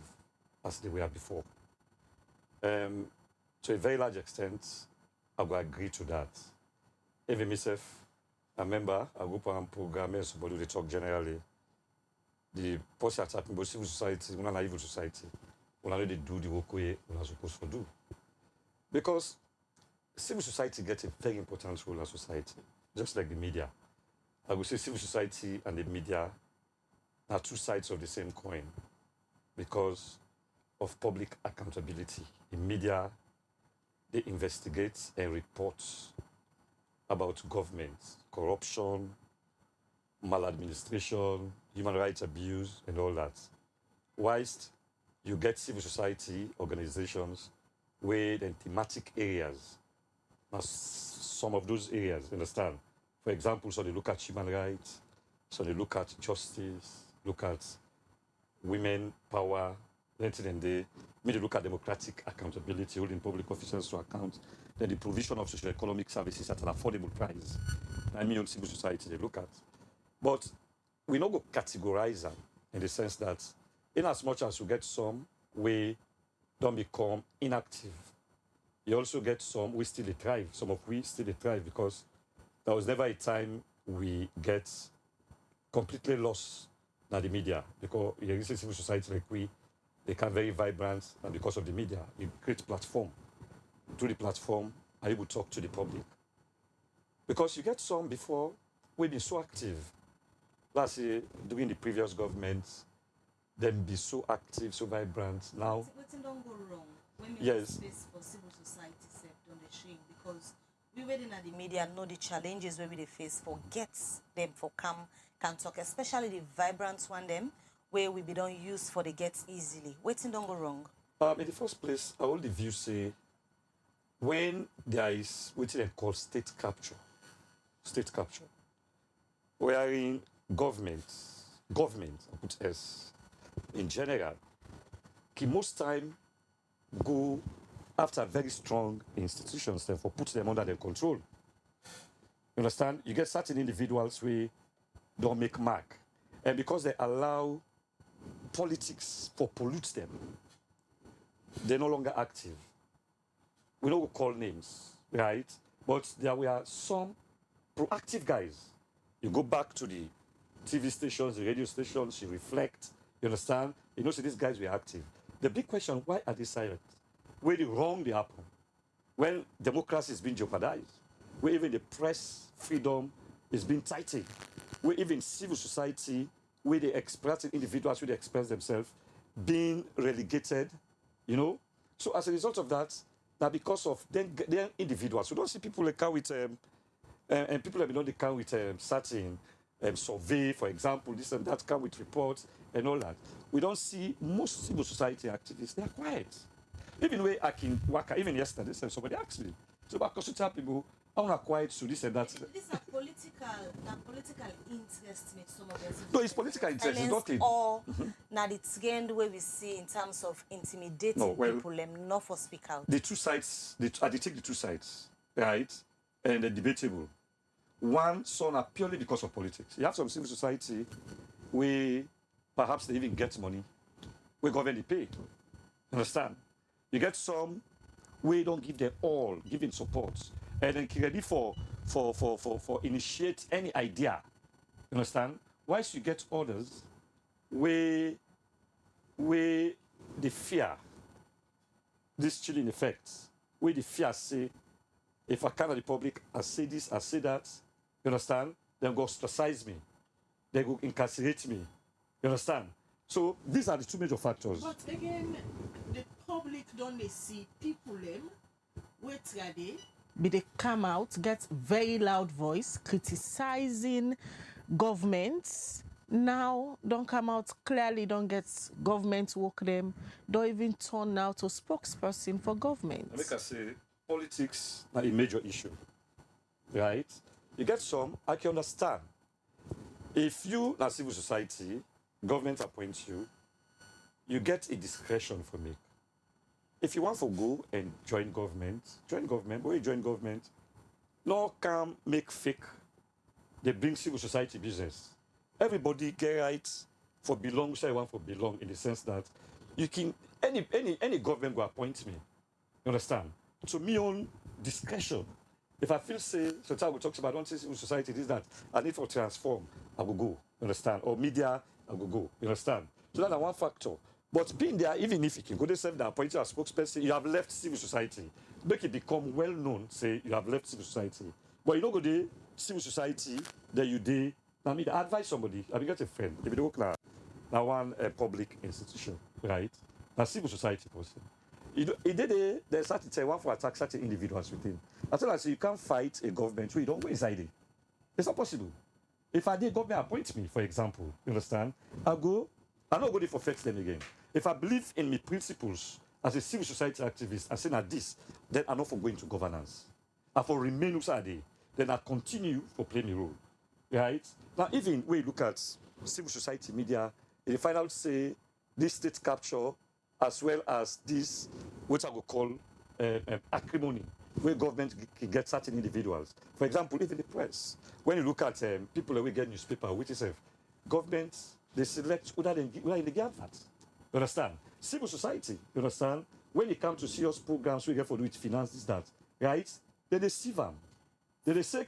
K: as they were before. To a very large extent, I will agree to that. Even myself, I remember a group of programmers somebody they talk generally. The policy attack about civil society, we're not an evil society. We not they do the work we're not supposed to do. Because civil society gets a very important role in society, just like the media. I would say civil society and the media are two sides of the same coin because of public accountability. In media, they investigate and report about government, corruption, maladministration, human rights abuse, and all that. Whilst you get civil society organizations with thematic areas. Now, some of those areas, understand? For example, so they look at human rights, so they look at justice, look at women power, and they look at democratic accountability, holding public officials to account, then the provision of social economic services at an affordable price. I mean, on civil society they look at. But we not go categorize them in the sense that in as much as you get some, we don't become inactive. You also get some, we still thrive. Some of we still thrive because there was never a time we get completely lost in the media because you see civil society like we, they become very vibrant and because of the media. You create platform. Through the platform, are able to talk to the public. Because you get some before, we've been so active. Last year, during the previous government, them be so active, so vibrant. Now,
E: What don't go wrong when we
K: yes.
E: space for civil society set on the shrink because we waiting at the media know the challenges where we they face for get them for come can talk, especially the vibrant one them where we be don't use for the get easily. Waiting don't go wrong.
K: In the first place, I hold the view say when there is what they call state capture, wherein government, I put S, in general, can most time go after very strong institutions, therefore put them under their control. You understand? You get certain individuals who don't make mark. And because they allow politics for pollute them, they're no longer active. We don't call names, right? But there were some proactive guys. You go back to the TV stations, the radio stations, you reflect, you understand? You know, so these guys were active. The big question, why are they silent? Where the wrong they happen? When democracy is being jeopardized, where even the press freedom is being tightened, where even civil society, where they express individuals, where they express themselves, being relegated, you know? So as a result of that, now because of their individuals, we don't see people like with and people have been come with certain survey, for example, this and that, come with reports and all that. We don't see most civil society activists, they're quiet. Even way I can work, even yesterday, somebody asked me, so because you tell people, I'm not quiet to this and that.
E: These are political interest make some of them.
K: No, it's political interest, it's not it.
E: Or now the trend where we see in terms of intimidating people, them not for speak out.
K: The two sides, they take the two sides, right? And they're debatable. One, some are purely because of politics. You have some civil society where perhaps they even get money, where government they pay. Understand? You get some where don't give their all, giving support, and then ready for initiate any idea. You understand? Whilst you get others where they fear this chilling effects, where the fear say, if I come to the public, I say this, I say that, you understand? They'll go ostracize me. They go incarcerate me. You understand? So these are the two major factors.
D: But again, the public don't they see people them where they be they come out, get very loud voice, criticizing governments. Now don't come out clearly, don't get government work them, don't even turn now to spokesperson for government.
K: Like I say, politics are a major issue, right? You get some, I can understand. If you, as civil society, government appoints you, you get a discretion for me. If you want to go and join government, when you join government, no can make fake, they bring civil society business. Everybody get rights for belong, say want for belong, in the sense that you can, any government will appoint me, you understand? To me own discretion. If I feel say, so time we talk about, I don't say civil society, this, that, I need to transform, I will go, you understand? Or media, I will go, you understand? So that's one factor. But being there, even if you can go to serve the appointed as spokesperson, you have left civil society. Make it become well known, say you have left civil society. But you don't go to civil society, that you did. I mean, I advise somebody, I mean, get a friend, if you don't work now one public institution, right? A civil society person. They started to say one for attack certain individuals within. I tell you, so you can't fight a government where you don't go inside it. It's not possible. If I did government appoint me, for example, you understand? I'm not going to affect them again. If I believe in my principles as a civil society activist, I say that this, then I'm not for going to governance. I for remain inside, then I continue for playing a role. Right? Now, even when you look at civil society media, they find out, say, this state capture, as well as this, what I would call acrimony, where government can get certain individuals. For example, even the press. When you look at people who get newspaper, which is government, they select who they give that. You understand? Civil society, you understand? When it comes to serious programs, we get for do it, finance this, that, right? Then they see them. Then they say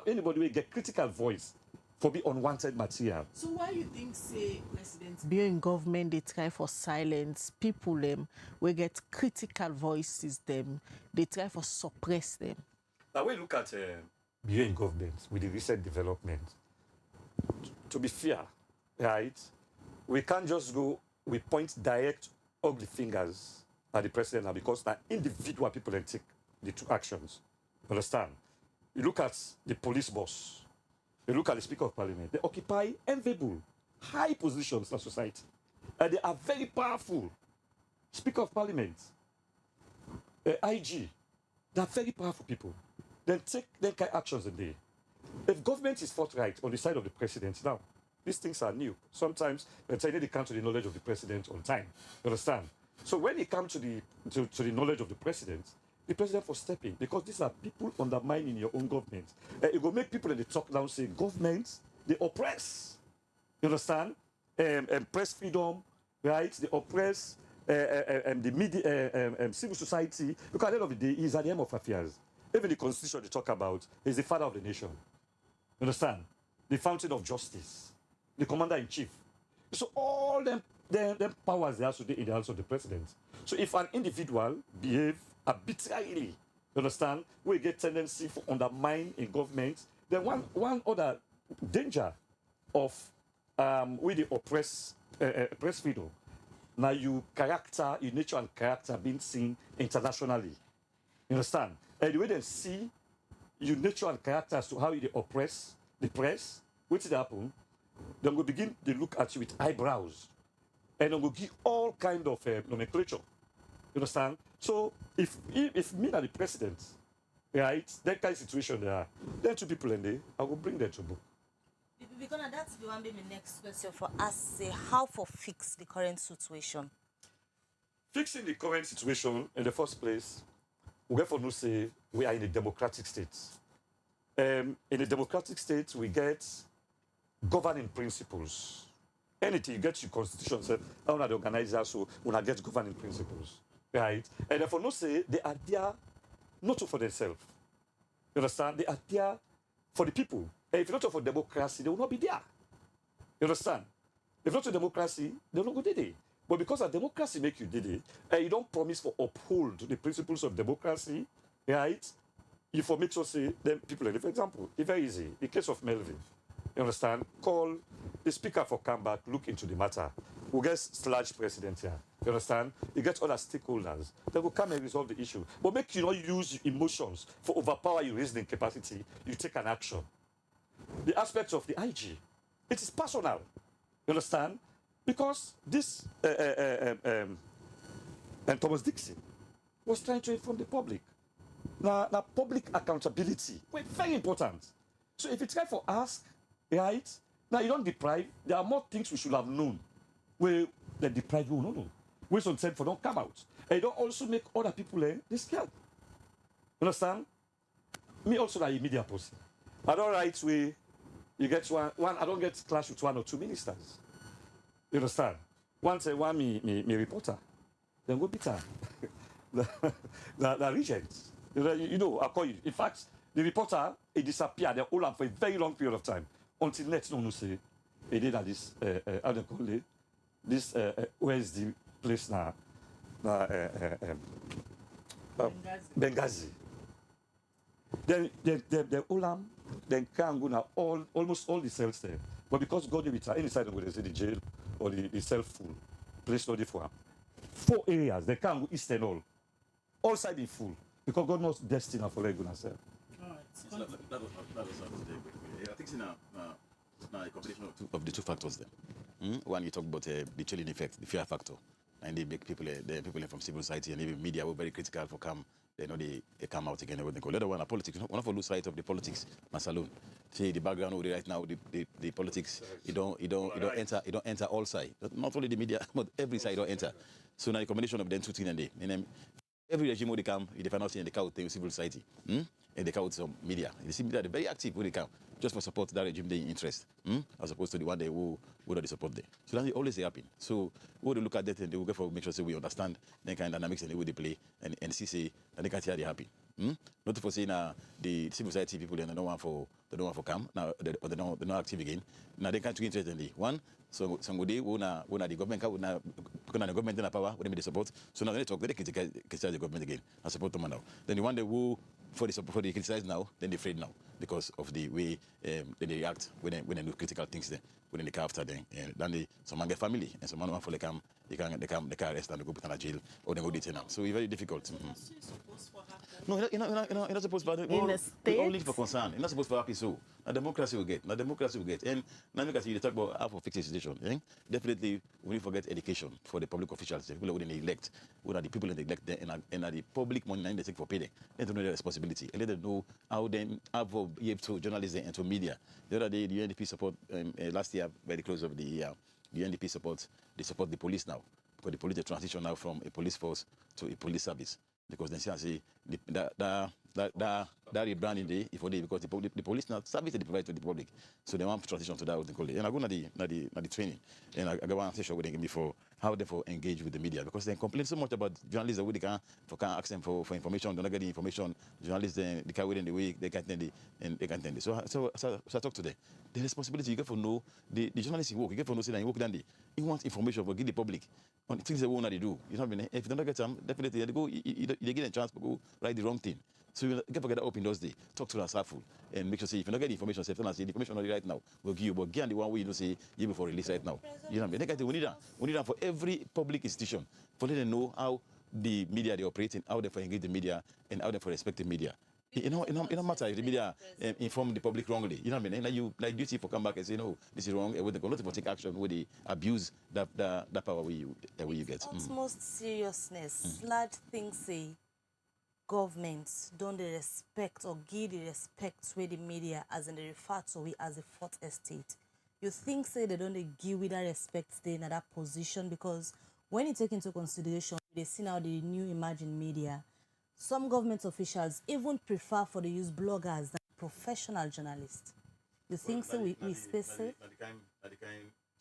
K: anybody will get critical voice for be unwanted material.
D: So why you think, say, presidents being in government, they try for silence people them, we get critical voices them, they try for suppress them?
K: Now we look at being in government with the recent development. To be fair, right? We can't just go, we point direct ugly fingers at the president now because now individual people then take the two actions. Understand? You look at the police boss, you look at the Speaker of Parliament, they occupy enviable, high positions in society. And they are very powerful. Speaker of Parliament, IG, they are very powerful people. Then take actions in there. If government is forthright on the side of the president now, these things are new. Sometimes they come to the knowledge of the president on time. You understand? So when it comes to the knowledge of the president for stepping, because these are people undermining your own government. It will make people in the talk down say government, they oppress. You understand? Press freedom, right? They oppress the media, civil society. Because at the end of the day, he's at the end of affairs. Even the constitution they talk about is the father of the nation. You understand? The fountain of justice, the commander-in-chief. So all them powers they have today in the hands of the president. So if an individual behave arbitrarily, you understand, we get tendency for undermine in government, then one other danger of with the oppress press freedom. Now your nature and character being seen internationally. You understand? And the way they see your nature and character as to how you oppress the press, what's it happen? Then we begin to look at you with eyebrows. And then we'll give all kind of nomenclature. You understand? So if me and the president, right, that kind of situation there, then two people in there, I will bring them to book.
E: Because that's the one be my next question for us, say how for fix the current situation.
K: Fixing the current situation in the first place, we have to say we are in a democratic state. In a democratic state, we get governing principles. Anything you get your constitution said, how the organizer so when I get governing principles. Right? And therefore no say they are there not for themselves. You understand? They are there for the people. And if you're not for democracy, they will not be there. You understand? If not for democracy, they will not go there. But because of democracy make you did it, and you don't promise for uphold the principles of democracy, right? You for make sure say them people, for example, it's very easy. The case of Melvin, you understand? Call the speaker for come back, look into the matter. We'll get /president here. You understand? You get other stakeholders. They will come and resolve the issue. But make you not use emotions for overpower your reasoning capacity. You take an action. The aspect of the IG, it is personal. You understand? Because this and Thomas Dixon was trying to inform the public. Now public accountability, very important. So if you try for ask, right? Now you don't deprive. There are more things we should have known. Where they deprive you, no. We some time for don't come out. And you don't also make other people they scared. You understand? Me also like a media person. I don't write where you get one. I don't get clash with one or two ministers. You understand? Once me reporter, then go beat her. the regents. You know, I call you. In fact, the reporter, he disappeared. They hold him for a very long period of time. Until next, no say, he did at this, how they call it, this where's the place now? Benghazi. Then hold him, then can go now almost all the cells there. But because God will try any side of whether the jail or the cell full, place not for him. 4 areas, they can't go east and all side be full. Because God knows destiny for like gonna sell.
J: That was I think it's now a combination of the two factors there. One, you talk about the chilling effect, the fear factor, and they make people from civil society and even media were very critical for come. They come out again. What they call the other one, politics. One of lose sight of the politics, alone. See the background of right now, the politics. You don't enter all sides. Not only the media, but every side don't enter. So now the combination of them two things and they. Every regime they come, they find out in the count civil society, and they count some media. You see media, they're very active when they come, just for support that regime they interest, as opposed to the one they who don't support them. So that's always happen. So when they look at that and they will go for make sure say we understand the kind of dynamics and the way they play and see say that they can't hear they happy. Not for saying the civil society people they don't want for come now they're not active again. Now they can't get interested in the one. So some day when the government because the government in the power when they support. So now they talk they criticize the government again and support them now. Then the one they who for the criticize now, then they're afraid now because of the way they react when they do critical things there. When they come after them, and then some man get family and some man want for they can arrest and they go put in a jail or they go detain them. So it's very difficult. No, you're not supposed to.
D: In a state,
J: only for concern. You're not supposed to happy so. Now democracy will get. And now look at you talk about half of fixed situation. Definitely, we need to forget education for the public officials. The people who they elect, who are the people they elect, and are the public money they take for payday. They don't know their responsibility. And let them know how they have to journalism and to media. The other day, the UNDP support last year, very close of the year, the UNDP support the police now because the police they transition now from a police force to a police service. Because they say that rebranding day because the police now service they provide to the public, so they want to transition to that what they call it. And I go to the training, and I got one session with them before how they for engage with the media because they complain so much about journalists where they can ask them for information, they don't get the information. Journalists they carry in the week they can't attend it. So I talk to them. The responsibility you get for know the journalists work, you get for know say that you work then you want information for give the public on the things they want to do. You know what I mean? If you don't get them, definitely they go they get a chance to go write the wrong thing. So you get that open those days. Talk to us careful and make sure say if you don't get the information, say tell us the information not right now. We'll give you, but get the one way you know say you before release right now. You know what I mean? We need that for every public institution for them to know how the media they operating, how they for engage the media, and how they for respect the media. It don't matter if the media inform the public wrongly. You know what I mean? And you like duty for come back and say no, this is wrong. And with the not for take action where they abuse that power where you get.
E: Utmost seriousness, large things say governments don't they respect or give the respect where the media as in they refer to we as a fourth estate. You think say they don't give with that respect stay in that position because when you take into consideration they see now the new emerging media. Some government officials even prefer for the use bloggers than professional journalists. You think so? We space safe?
J: The kind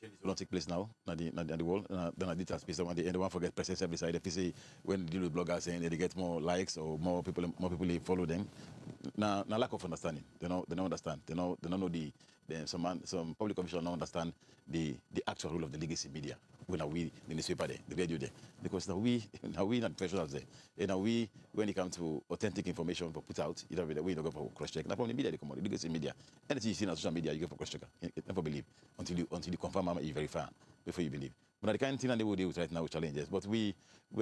J: changes will not take place now. The world. Then I did that space. And they don't forget presence every side. If you see when they deal with bloggers saying they get more likes or more people follow them. Now lack of understanding. They don't understand. They don't know some public officials don't understand the actual role of the legacy media. When we the newspaper there, the radio there, because now we not professionals there, and now we when it comes to authentic information for put out, we don't go for cross check. Now from the media they come out, the legacy media, anything you see on social media you go for cross check. You never believe until you confirm and you verify before you believe. But the kind of thing that they will deal with right now with challenges. But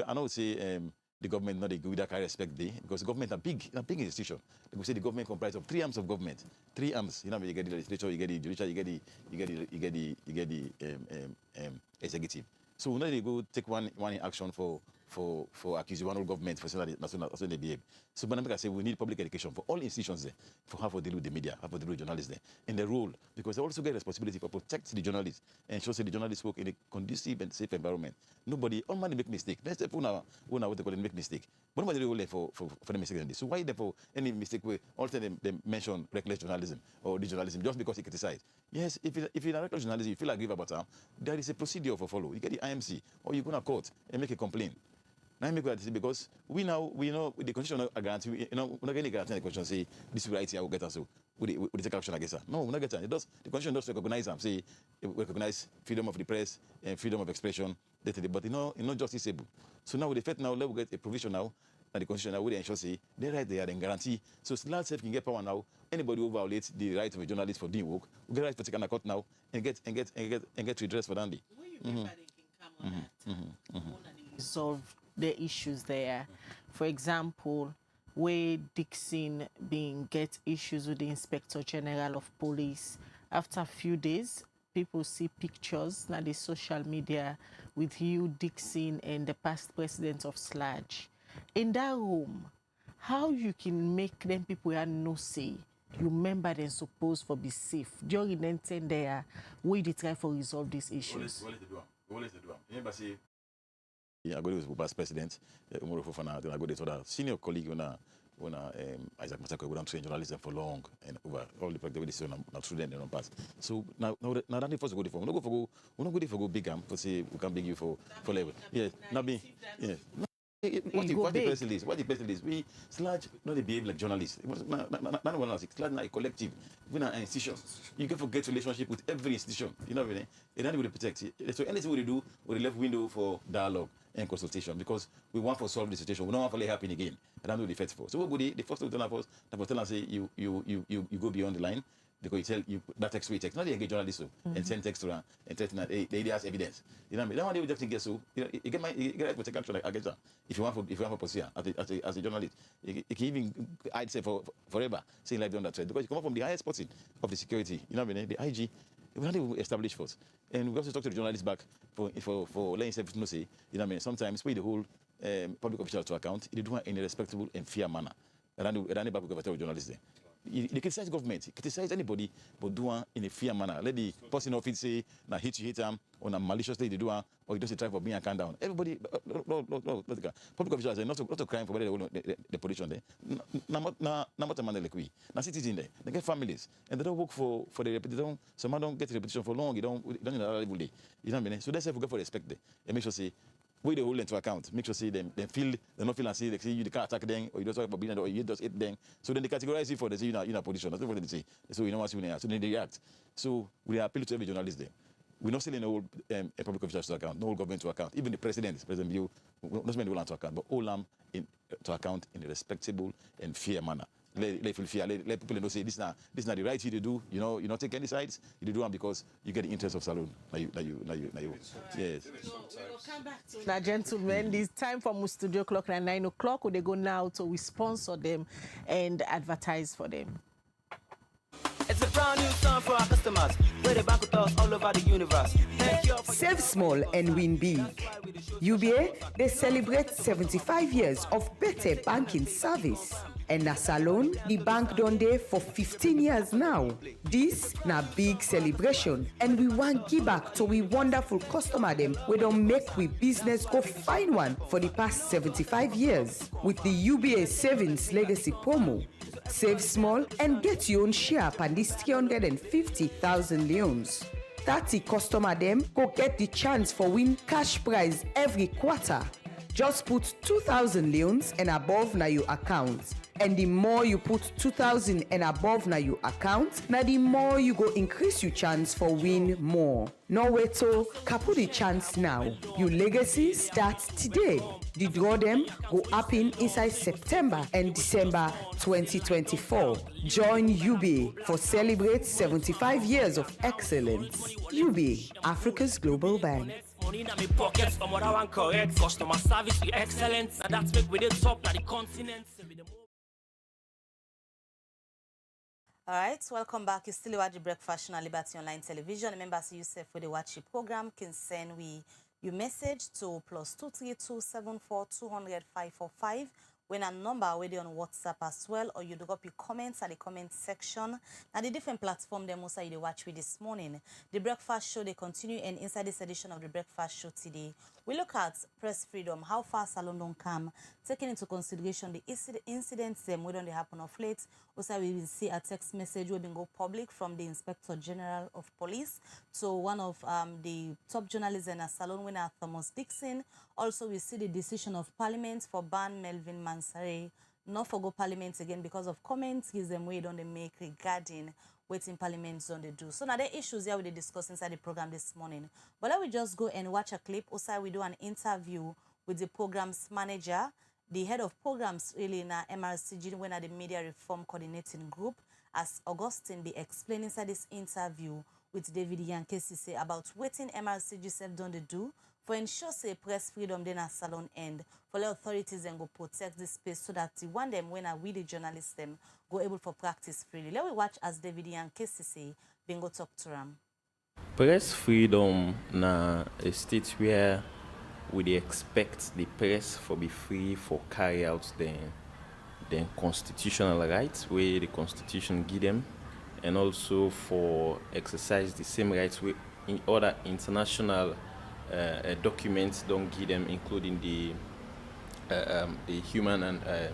J: I know say the government not a good that I respect they because the government are big institution. They will say the government comprises of 3 arms of government. 3 arms. You know, you get the legislature, you get the judicial, you get the executive. So we know they go take one action for accusing one government for saying that that's not they behave. So but I say we need public education for all institutions there, for how to deal with the media, how to deal with journalists there, in the role, because they also get responsibility for protect the journalists and ensure that the journalists work in a conducive and safe environment. All man make mistake. Let's say what they call it make mistake. But nobody really for the mistake in this. So why therefore any mistake where all the time they mention reckless journalism or the journalism just because he criticized? Yes, if you're reckless journalism, you feel aggrieved about them, there is a procedure for follow. You get the IMC or you go to court and make a complaint. Now I make that because we know the constitution guarantee. We're not going to guarantee the constitution say this right here will get us so we take action against her. No, we're not getting it. The constitution does recognize them. Say recognize freedom of the press and freedom of expression. But it's not justiciable. So now with the fact now let's get a provision now that the constitution now will ensure say they right there and guarantee. So large self can get power now. Anybody who violates the right of a journalist for doing work will get right for taking a court now and get redress for that.
D: Resolve the issues there. For example, where Dixon get issues with the Inspector General of Police. After a few days, people see pictures na the social media with you, Dixon, and the past president of Sludge. In that room, how you can make them people who no say, you remember them supposed for be safe. During the 10 there, we try for resolve these issues.
J: Remember say I go with past president, Umaru Fofana, then I go to other senior colleague when Isaac Masako would train journalism for long and over all the practice they now through them don't pass. So now that the first go for. We not go for go big for say we can big you for level. Yes, not be yes. What the person is? We Sludge not they behave like journalists. Not one else. Sludge not a collective. We not an institution. You can forget relationship with every institution. You know what I mean? And then we protect it. So anything we do, we left window for dialogue and consultation because we want to solve the situation. We don't want to let it happen again. And that's what the faithful. So what the first thing to tell us, that tell us say you go beyond the line. Because you that text we text. Not they engage journalists and send text around and threaten that they has evidence. You know what I mean? That one they will just get so you get right to take action against that. If you want to pursue as a journalist, you can even I'd say forever saying like on that threat because you come up from the highest person of the security. You know what I mean? The IG we not even establish first. And we also talk to the journalists back for letting self know say, you know what I mean? Sometimes we the whole public official to account, they do it in a respectable and fair manner. And then back with the journalists there. They criticize government, criticize anybody, but do it in a fair manner. Let the person of it say, "Na hit them," or "Na maliciously they do it," or you just try for being a calm down. Everybody, public officials are not to crime for the pollution there. Not a man like we. Now citizens there, they get families, and they don't work for the repetition. Some don't get repetition for long. You don't in another level day. You know what I mean? So that's why we go for respect there, and make sure say. We the whole into account. Make sure say them feel they not feel and say they say you can't attack them or you don't talk about being or you just hit them. So then they categorize it for they say you're in a position. That's what they say. So you know what's happening. So then they react. So we appeal to every journalist there. We're not selling all public officials to account, no whole government to account. Even the President View, not so many will to account, but all to account in a respectable and fair manner. Let people fear. Let people know say this not the right thing to do. You know, you not take any sides. You do one because you get the interest of Salone. Like you. Yes.
D: So we'll come back to now, gentlemen. It's time for my studio clock at 9 o'clock. They go now to we sponsor them and advertise for them.
L: It's a brand new song for our customers. Where they bank with us all over the universe.
M: Save small and win big. UBA, they celebrate 75 years of better banking service. And na Salone, the bank done there for 15 years now. This na big celebration, and we want give back to we wonderful customer them. We don't make we business go find one for the past 75 years with the UBA Savings Legacy promo. Save small and get your own share on these 350,000 loans. 30 customer them go get the chance for win cash prize every quarter. Just put 2,000 loans and above na your account. And the more you put 2,000 and above na your account, na the more you go increase your chance for win more. No wait till kapu the chance now. Your legacy starts today. The draw them go happen inside September and December 2024. Join UBA for celebrate 75 years of excellence. UBA, Africa's global bank.
L: Money in my pockets, I'm what I want correct. Customer service, we excellent. Now that's make with the top, now the continent.
E: All right, welcome back. You still watch the Breakfast on Liberty Online Television. Remember, see yourself for the watch the program. Can send your message to +232 74 200 545. When a number already on WhatsApp as well, or you drop your comments at the comment section. Now the different platform they most you watch with this morning. The Breakfast Show they continue, and inside this edition of the Breakfast Show today, we look at press freedom, how far Salon don't come, taking into consideration the incidents them we don't happen of late. Also, we will see a text message will go public from the Inspector General of Police to one of the top journalists in a Salon winner, Thomas Dixon. Also, we see the decision of Parliament for ban Melvin Mansare not for go Parliament again because of comments gives them way don't they make regarding waiting Parliament don't they do. So now the issues here we discuss inside the program this morning. But let we just go and watch a clip. Also, we do an interview with the program's manager, the head of programs really in MRCG when at the Media Reform Coordinating Group, as Augustine be explaining inside this interview with David Yankesi about waiting MRCG self done they do for ensure say press freedom then a Salon end for the authorities and go protect this space so that the one them when we the journalists them go able for practice freely. Let me watch as David Yankesi then go talk to them.
N: Press freedom na a state where we expect the press for be free for carry out the constitutional rights where the constitution give them, and also for exercise the same rights where in other international documents don't give them, including the human and the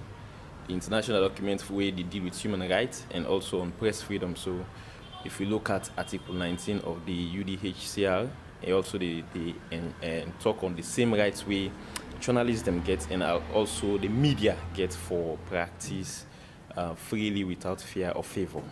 N: international documents where they deal with human rights and also on press freedom. So if we look at Article 19 of the UDHCR, and also they talk on the same rights way journalists them get and also the media get for practice freely without fear or favor.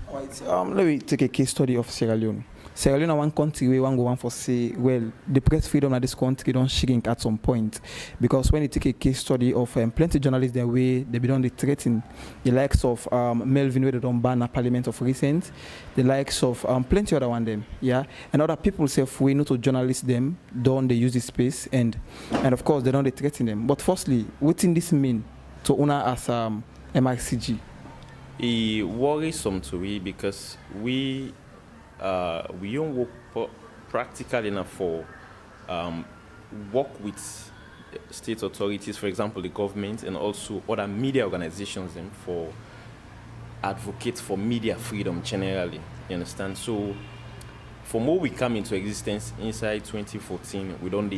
O: All right, let me take a case study of Sierra Leone. Sierra Leone is one country where one go on for say, well, the press freedom of this country don't shrink at some point, because when you take a case study of plenty journalists their way, they be done the threaten the likes of Melvin where they don't ban a parliament of recent, the likes of plenty other one them, yeah, and other people say if we know to journalists them, don't they use this space and of course they don't they threaten them. But firstly, what in this mean to honor as MRCG?
N: It worrisome to we because we don't work practically enough for work with state authorities, for example, the government, and also other media organizations and for advocate for media freedom generally. You understand? So from when we come into existence inside 2014, we don't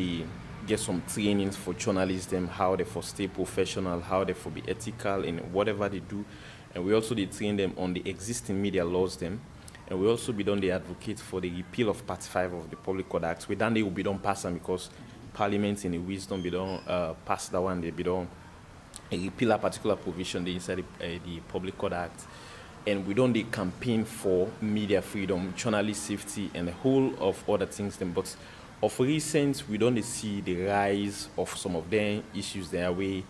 N: get some trainings for journalists, them how they for stay professional, how they for be ethical in whatever they do. And we also train them on the existing media laws them. And we also be done the advocate for the repeal of Part 5 of the Public Code Act. We done they will be done pass them because Parliament in the wisdom be done pass that one, they be done repeal a particular provision inside the Public Code Act. And we don't the campaign for media freedom, journalist safety, and a whole of other things them. But of recent, we don't see the rise of some of them issues their way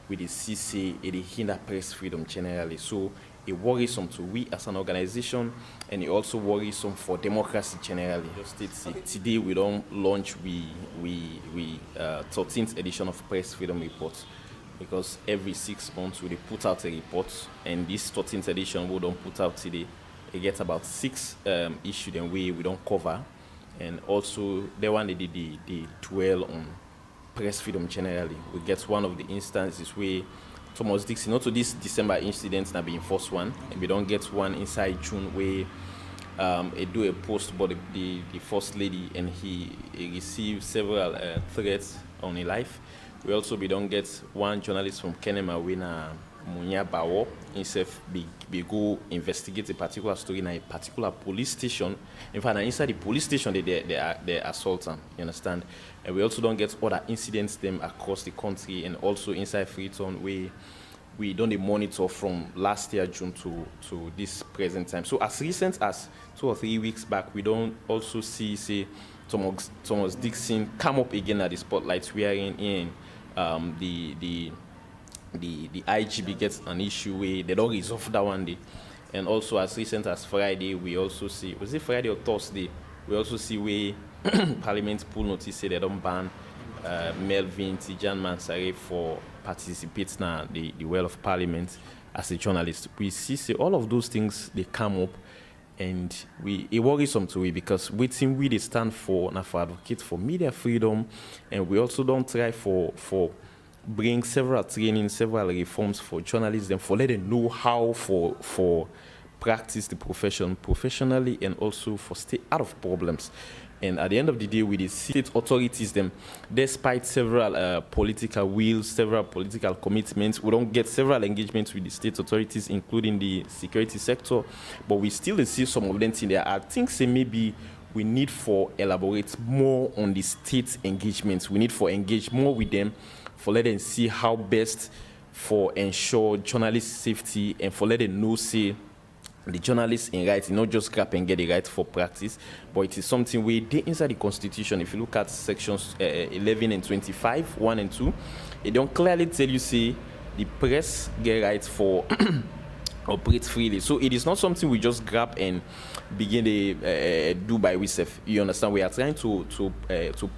N: with the CC, it hinder press freedom generally. So it worrisome to we as an organization, and it also worrisome for democracy generally. Today we don't launch we 13th edition of press freedom report, because every 6 months we put out a report, and this 13th edition we don't put out today. It gets about 6 issues and we don't cover, and also the one they dwell on press freedom generally. We get one of the instances where Thomas Dixon, not to this December incident, that being first one, and we don't get one inside June where he do a post about the first lady, and he received several threats on his life. We also we don't get one journalist from Kenema when Munya Bawo himself be go investigate a particular story in a particular police station. In fact, inside the police station they assault him, you understand? And we also don't get other incidents them across the country, and also inside Freetown we don't monitor from last year June to this present time. So as recent as 2 or 3 weeks back, we don't also see Thomas Dixon come up again at the spotlight, wearing in the IGB gets an issue where they don't resolve that one day. And also as recent as Friday, we also see, was it Friday or Thursday, we also see where Parliament pull notice say they don't ban Melvin Tijan Mansare for participate now the well of Parliament as a journalist. We see all of those things they come up, and it worries some to we because we they stand for now for advocate for media freedom, and we also don't try for bring several training, several reforms for journalists and for let them know how for practice the profession professionally and also for stay out of problems. And at the end of the day, with the state authorities, them, despite several political wills, several political commitments, we don't get several engagements with the state authorities, including the security sector, but we still see some of them in there. I think say maybe we need for elaborate more on the state engagements. We need for engage more with them, for let them see how best for ensure journalist safety and for let them know, say, the journalists in right, not just grab and get the right for practice, but it is something we did inside the Constitution. If you look at sections 11 and 25, 1 and 2, it don't clearly tell you, say, the press get rights for operate freely. So it is not something we just grab and begin to do by ourselves. You understand? We are trying to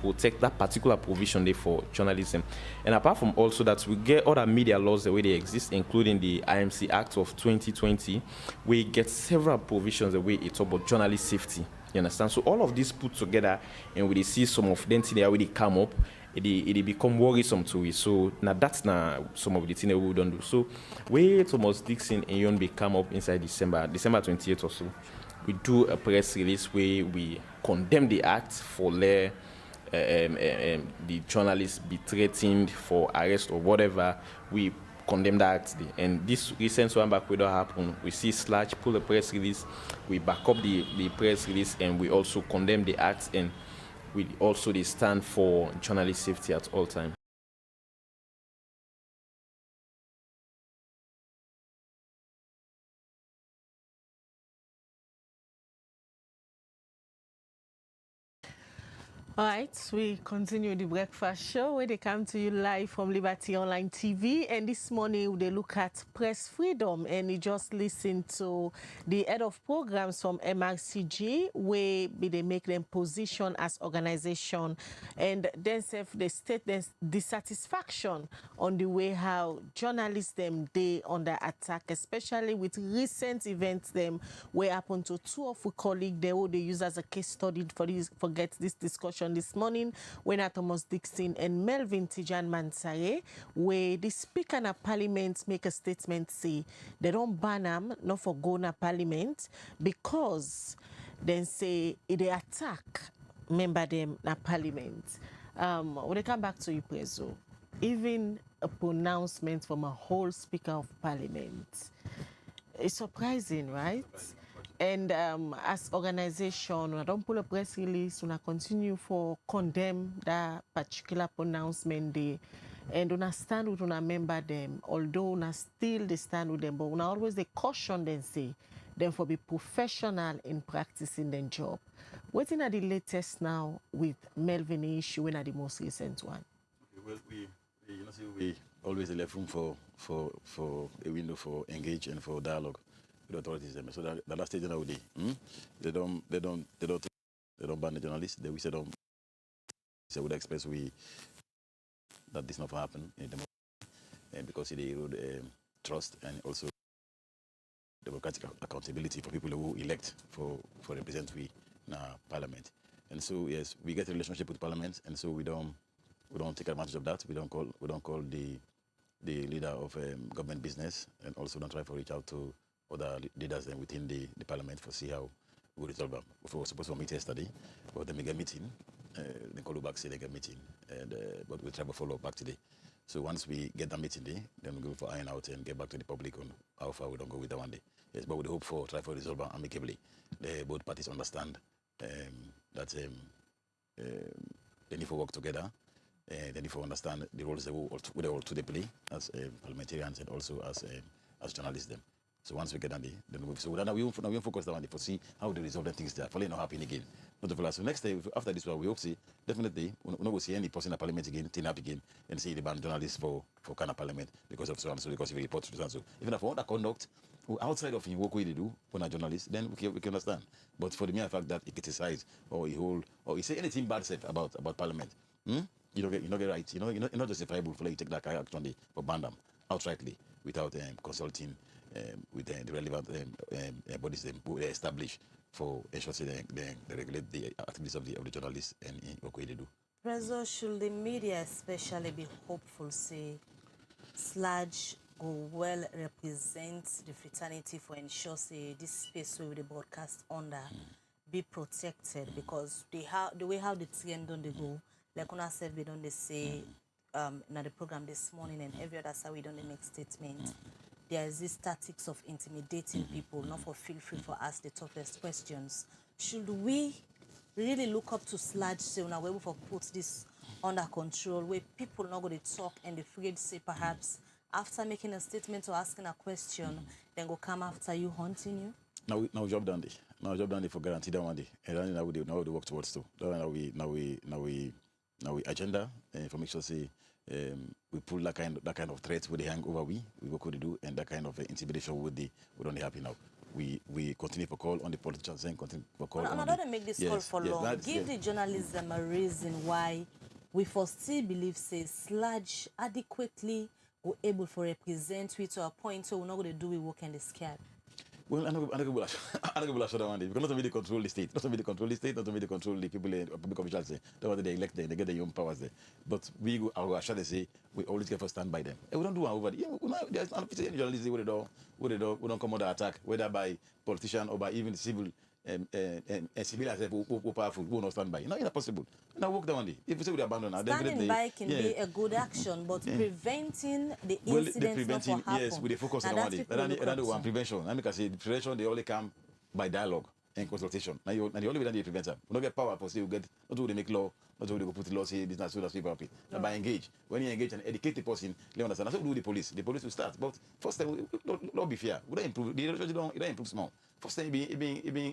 N: protect that particular provision there for journalism. And apart from also that, we get other media laws the way they exist, including the IMC Act of 2020, we get several provisions the way it's about journalist safety. You understand? So all of this put together, and we see some of them they already come up. It become worrisome to it. So now that's now some of the things that we don't do. So we Thomas Dixon and Yon be come up inside December 28th or so. We do a press release where we condemn the act for the journalists be threatened for arrest or whatever. We condemn that act. And this recent one back we don't happen. We see Slash pull a press release, we back up the press release, and we also condemn the act, and we also they stand for journalist safety at all times.
D: All right, we continue the breakfast show where they come to you live from Liberty Online TV. And this morning they look at press freedom, and you just listen to the head of programs from MRCG where they make them position as organization, and then they state their dissatisfaction on the way how journalists them they under attack, especially with recent events them where happen to two of our colleagues they use as a case study for this discussion this morning when Thomas Dixon and Melvin Tijan Mansare, where the Speaker of Parliament make a statement say they don't ban them not for go na Parliament because then say they attack member them na Parliament. When I come back to you, Prezo, even a pronouncement from a whole Speaker of Parliament, it's surprising, right? And as organization, I don't pull a press release, we continue for condemn that particular pronouncement day, and we stand with una member them, although we still they stand with them, but we always they caution them say them for be professional in practicing their job. What are the latest now with Melvin issue? When are the most recent one?
J: Well, we always left room for a window for engage and for dialogue with authorities. So that the last stage now they don't ban the journalists. They say don't. So would express that this not happen in democracy, and because it erode trust and also democratic accountability for people who elect for represent we in our parliament. And so yes, we get a relationship with parliament, and so we don't take advantage of that. We don't call the leader of government business, and also don't try to reach out to other leaders within the parliament for see how we resolve them. We were supposed to meet yesterday, but then we get meeting. They call back, say they get meeting, and but we try to follow up back today. So once we get that meeting day, then we go for iron out and get back to the public on how far we don't go with that one day. Yes, but we hope for try for resolve them amicably. Both parties understand that they need to work together. They need to understand the roles they will to play as parliamentarians and also as journalists. Them. So once we get on then we focus on for see how they resolve the things there. For not happen again. Not the so next day after this one we hope see definitely we not see any person in parliament again, turn up again and say the ban journalists for kind of parliament because of so and so because we report to the so even if other conduct outside of him work we do when a journalist, then we can understand. But for the mere fact that he criticize or he hold or he say anything bad said about parliament, you don't get right. You're not justifiable for you take that kind of action or ban them outrightly without consulting with the relevant bodies they establish for ensuring they regulate the activities of the journalists and what they do.
E: Prezo, should the media especially be hopeful, say, Sludge go well represent the fraternity for ensure, say, this space where the broadcast under be protected because the way how the trend on the go, like on ourselves, we don't say in the program this morning and every other side we don't make statement. There is this tactics of intimidating people, not for feel free for ask the toughest questions. Should we really look up to Sludge, say, we're able to put this under control, where people not going to talk and they're afraid to say perhaps after making a statement or asking a question, then go come after you, haunting you?
J: Now job done. Now job done for guarantee that one day. And then now we work towards too. Now we agenda for make sure say we pull that kind of threats with the hang over we what could do and that kind of intimidation would only happen now. We continue to call on the politicians and continue to call on.
E: I don't make this call for long. Give the journalism a reason why we still believe say Sludge adequately or able to represent we to a point so we're not going to do we work in the scared.
J: Well, I don't go that one day because not only they control the state, not only they control the people, public officials. They want they elect them, they get their own powers there. But we go, I shall say, we always get first stand by them. And we don't do one over there. There's not journalists we don't come under attack, whether by politician or by even civil civilians who powerful, who not stand by. No, it's not possible. Now work that one day. If we say we abandon now,
E: standing by can be a good action, but preventing the incidents not from happen.
J: Yes, we focus on one day. Another one prevention. I mean, say the prevention they only come by dialogue and consultation. Now the only way that they prevent them. We don't get power for say we get not only make law, not only go put the law say this not so that's people happy. Now by engage. When you engage and educate the person, they understand. That's what we do the police. The police will start. But first time not be fair. We don't improve. The don't improve small. First time be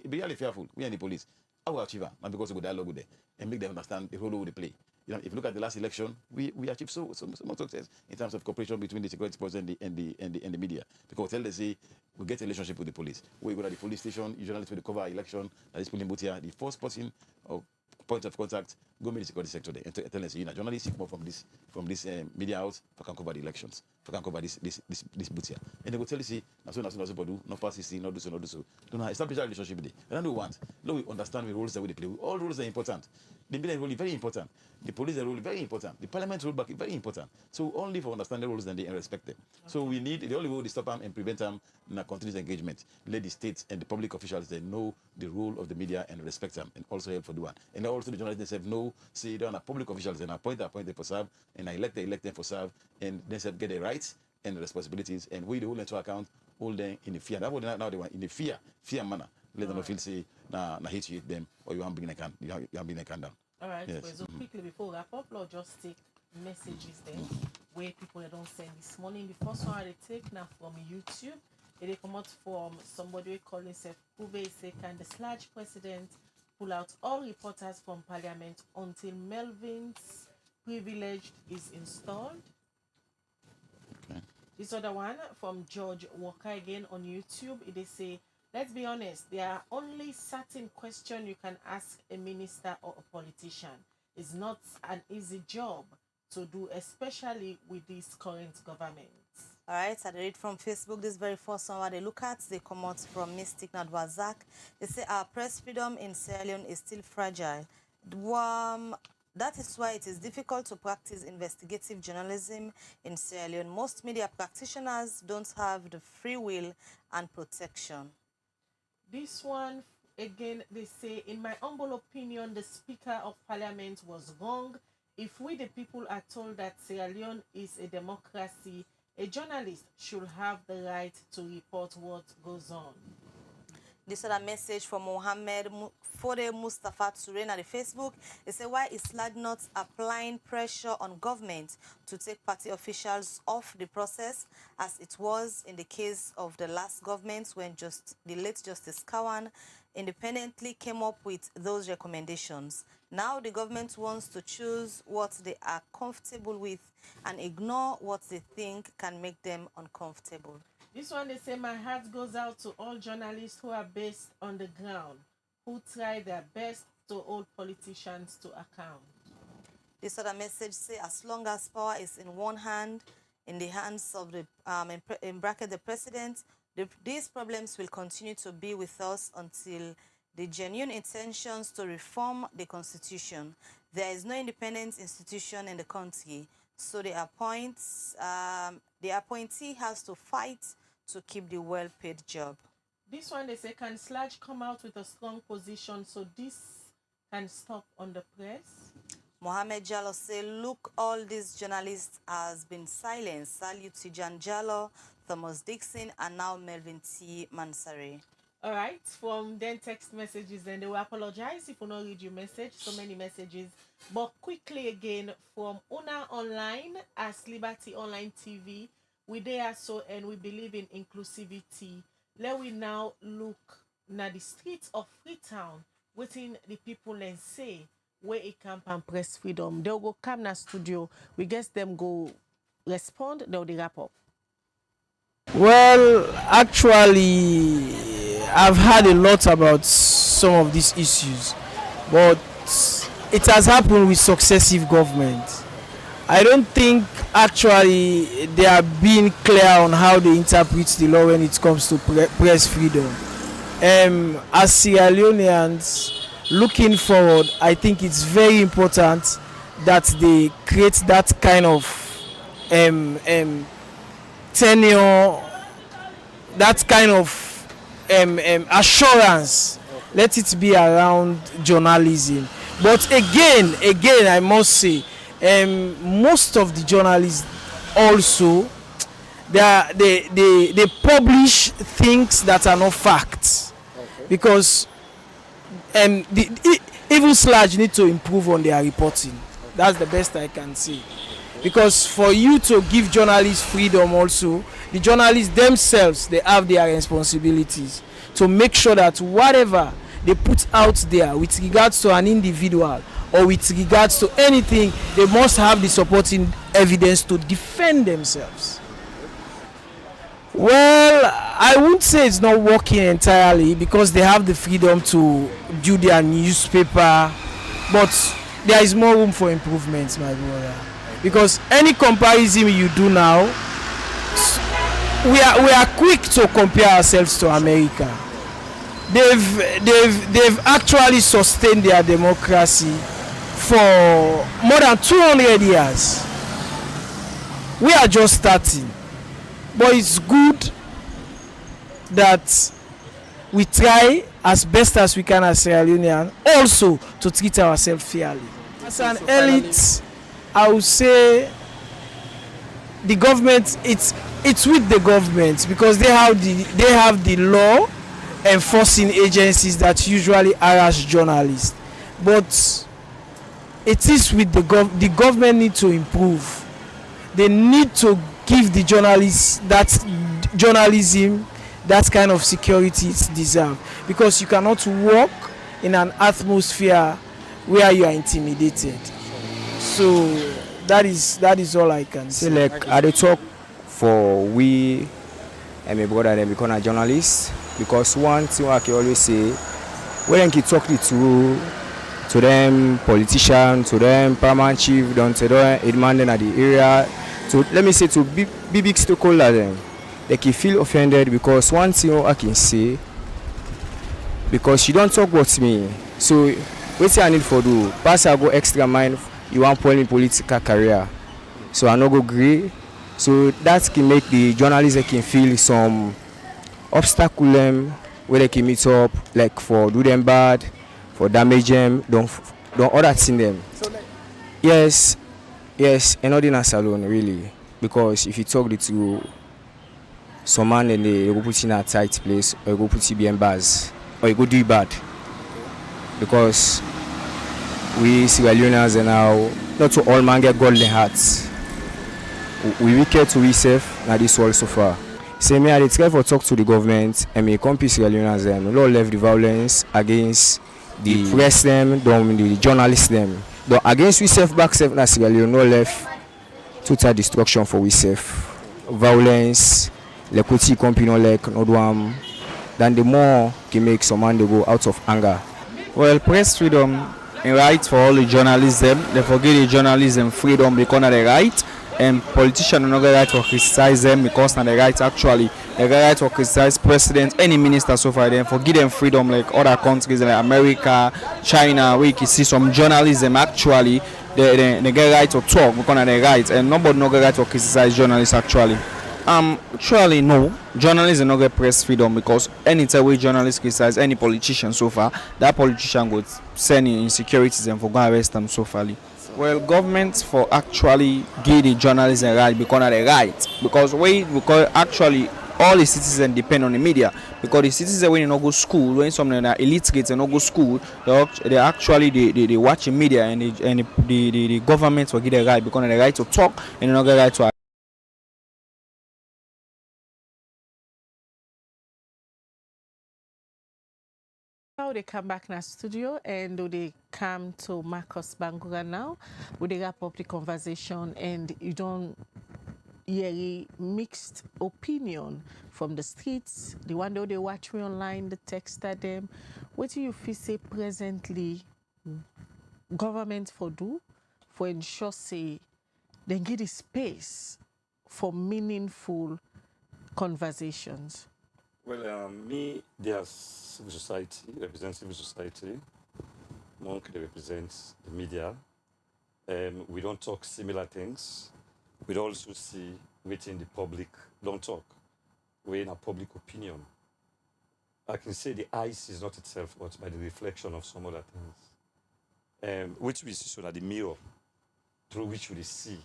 J: really fearful. We are the police. I will achieve and because we go dialogue with them and make them understand the role we play. If you look at the last election, we achieved so much success in terms of cooperation between the security force and the media. Because tell they say we get a relationship with the police. We go to the police station, journalists will cover election, that is polling booth here. The first person or point of contact, go meet the security sector there and tell them say, journalists come from this media house, for can cover the elections, for can cover this booth here. And they will tell you, see, no do, no pass this, no do so. Don't establish a relationship with them. And then we want. Now we understand the roles that we play. All roles are important. The media role is very important. The police role is very important. The parliament role back is very important. So only for understand the roles then they respect them. Okay. So we need the only way to stop them and prevent them in a continuous engagement. Let the states and the public officials they know the role of the media and respect them and also help for the one. And also the journalists themselves know, say they are public officials and appoint them for serve and elect them for serve and themselves get the rights and the responsibilities and we the whole to account hold them in the fear. That was now they want in the fear manner. Let them not feel say hate you them or you want to bring a can down.
D: All right,
J: yes.
D: So quickly before we wrap up, Lord, just take messages then where people don't send this morning. The first one they take now from YouTube. They come out from somebody calling himself Kube say, can the Sludge president pull out all reporters from parliament until Melvin's privilege is installed?
J: Okay.
D: This other one from George Walker again on YouTube. They say, let's be honest, there are only certain questions you can ask a minister or a politician. It's not an easy job to do, especially with this current government.
E: All right, so I read from Facebook this very first one. What they look at, they come out from Mystic Nadwazak. They say our press freedom in Sierra Leone is still fragile. That is why it is difficult to practice investigative journalism in Sierra Leone. Most media practitioners don't have the free will and protection.
D: This one, again, they say, in my humble opinion, the Speaker of Parliament was wrong. If we, the people, are told that Sierra Leone is a democracy, a journalist should have the right to report what goes on.
E: This other message from Mohammed Fode Mustafa Turen at the Facebook. He said, why is SLAD not applying pressure on government to take party officials off the process, as it was in the case of the last government when the late Justice Kawan independently came up with those recommendations. Now the government wants to choose what they are comfortable with and ignore what they think can make them uncomfortable.
D: This one, they say, my heart goes out to all journalists who are based on the ground, who try their best to hold politicians to account.
E: This other message say, as long as power is in one hand, in the hands of the, in bracket, the president, these problems will continue to be with us until the genuine intentions to reform the constitution. There is no independent institution in the country, so the appointee has to fight to keep the well-paid job.
D: This one, they say, can SLAD come out with a strong position so this can stop on the press?
E: Mohammed Jallo say, look, all these journalists has been silenced. Salute Tijan Jallo, Thomas Dixon, and now Melvin T. Mansari.
D: All right, from then text messages, then they will apologize if we not read your message, so many messages. But quickly again, from Una Online as Liberty Online TV, we there so and we believe in inclusivity. Let we now look na the streets of Freetown, waiting the people and say where it camp and press freedom. They'll go come na studio. We guess them go respond. They'll wrap up.
P: Well, actually, I've heard a lot about some of these issues, but it has happened with successive governments. I don't think actually they are being clear on how they interpret the law when it comes to press freedom. As Sierra Leoneans looking forward, I think it's very important that they create that kind of tenure, that kind of assurance. Let it be around journalism. But again, I must say, most of the journalists also they publish things that are not facts, because even SLAD need to improve on their reporting. That's the best I can say, because for you to give journalists freedom, also the journalists themselves, they have their responsibilities to make sure that whatever they put out there with regards to an individual or with regards to anything, they must have the supporting evidence to defend themselves. Well, I wouldn't say it's not working entirely, because they have the freedom to do their newspaper, but there is more room for improvement, my brother. Because any comparison you do now, we are quick to compare ourselves to America. They've actually sustained their democracy for more than 200 years. We are just starting, but it's good that we try as best as we can as Sierra Leonean also to treat ourselves fairly. As an elite, I would say the government, it's with the government, because they have the law enforcing agencies that usually harass journalists. But it is with the government need to improve. They need to give the journalists that journalism, that kind of security it's deserved, because you cannot work in an atmosphere where you are intimidated. So that is all I can say.
Q: Like I talk for we and my brother and become a journalist, because one thing I can always say, when you talk to them politicians, to them paramount chief, down to them demanding at the area, so let me say to big stakeholders, them they can feel offended, because one thing I can say, because you don't talk about me, so what I need for do, pass I go extra mile, you want political career, so I no go agree. So that can make the journalists, they can feel some obstacle them where they can meet up, like for do them bad, for damage them, don't other thing them. So like, yes, and not in a salon really, because if you talk to some man and they go put in a tight place or go put you behind bars. or you go do bad. Because we Sierra Leoneans and now, not to all man get golden hearts. We wicked to ourselves, now this world so far. Say me, I try for talk to the government and me compete Sierra Leoneans them. We don't left the violence against the press them, the journalists them. But against we self back self na Sierra Leone, no left total destruction for we self. Violence, like we see company no like no do then the more can make some man they go out of anger.
R: Well, press freedom and right for all the journalism. They forget the journalism freedom because of the right. And politicians do not get right to criticize them because of the right actually. They get right to criticize president, any minister so far. They forget them freedom like other countries like America, China, where you can see some journalism actually. They get right to talk because of the right. And nobody no get right to criticize journalists actually. Surely no. Journalists not get press freedom because anytime we journalists criticize any politician so far, that politician would send insecurities and for go arrest them so far. Well, governments for actually give the journalists a right because of the right. Because actually all the citizens depend on the media. Because the citizens when they not go school, when some are illiterate and not go school, they actually they watch the media and the government will give the right because of the right to talk and not the right to.
D: Now they come back in our studio and they come to Marcus Bangura now. We they wrap up the conversation and you don't hear a mixed opinion from the streets. The one that they watch me online, the text at them. What do you feel say presently government for do for ensure say they give the space for meaningful conversations?
K: Well, me, there's civil society, represent civil society. Monk represents the media. We don't talk similar things. We also see within the public don't talk. We're in a public opinion. I can say the eyes is not itself, but by the reflection of some other things. Which we see so that the mirror through which we see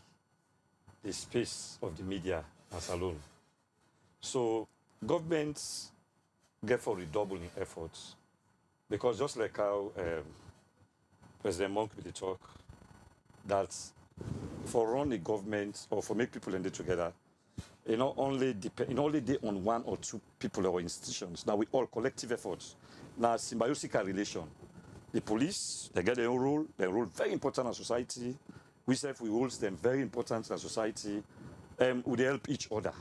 K: the space of the media as alone. So governments get for redoubling efforts because just like how President Monk will talk, that for run a government or for make people end it together, it not only depend, only they on one or two people or institutions. Now we all collective efforts. Now symbiotic relation. The police, they get their own role. Their role very important in society. We hold them very important in society. We help each other.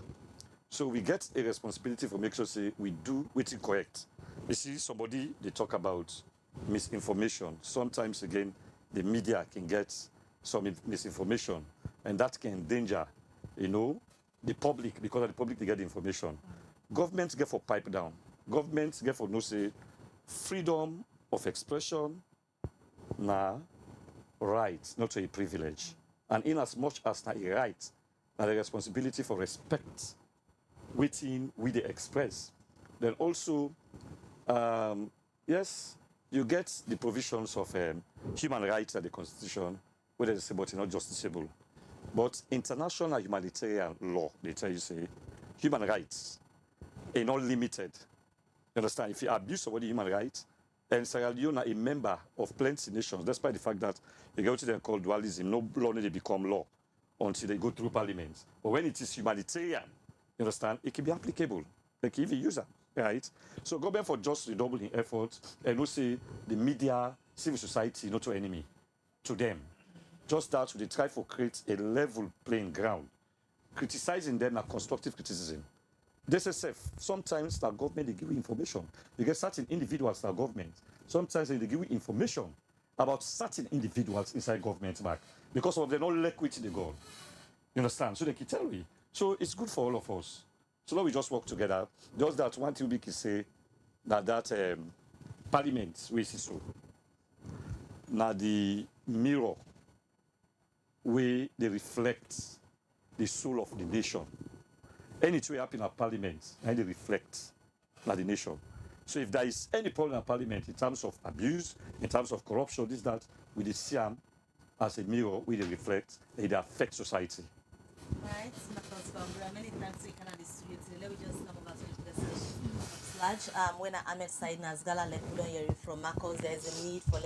K: So we get a responsibility for make sure say we do what's correct. You see somebody they talk about misinformation. Sometimes again the media can get some misinformation and that can endanger, the public because of the public they get the information. Governments get for pipe down. Governments get for no say freedom of expression, right, not a privilege. And in as much as a right, and a responsibility for respect within we they express. Then also, yes, you get the provisions of human rights at the Constitution, whether it's about not justiciable. But international humanitarian law, they tell you say, human rights are not limited. You understand? If you abuse somebody's human rights, and Sierra Leone are a member of plenty nations, despite the fact that they go to them called dualism, no law they become law until they go through parliament. But when it is humanitarian, you understand, it can be applicable. They can even use it, right? So government for just redoubling efforts and also the media, civil society, not to enemy, to them. Just that they try to create a level playing ground. Criticizing them are constructive criticism. This is safe. Sometimes the government they give you information. You get certain individuals that government. Sometimes they give you information about certain individuals inside government back because of the no liquidity they go. You understand? So they can tell you. So it's good for all of us. So now we just work together. Just that one thing we can say that parliament, we see so. Now the mirror where they reflect the soul of the nation. Anything happen at parliament, and they reflect the nation. So if there is any problem at parliament in terms of abuse, in terms of corruption, this, that, we see them as a mirror where they reflect and they affect society.
E: Right, Marcus Bangura, many thanks we can have this studio today. Let me just come over to the When Ahmed Said Nazgala left hearing from Marcos, there's a need for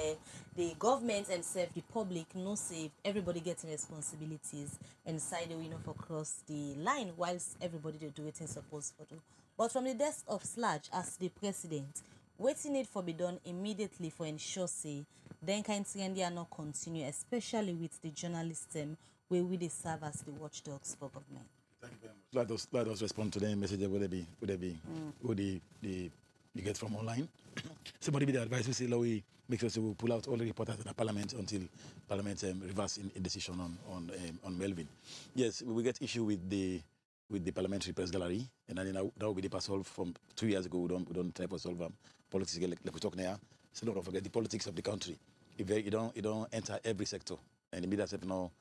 E: the government and the public no save everybody getting responsibilities and side the winner for cross the line whilst everybody they do it in supposed for do. But from the desk of Sludge as the president, waiting need for be done immediately for ensure say then kind trend they are not continue, especially with the journalists where we they serve as the watchdogs for government.
J: Thank you very much. Let us respond to the message would they get from online. Somebody be the advice we say we make sure we pull out all the reporters in the parliament until parliament reverse in decision on Melvin. Yes, we will get issue with the parliamentary press gallery, and then that will be the solve from 2 years ago. We don't try to solve politics like we talk now. So don't forget the politics of the country. If you don't enter every sector, and the media sector no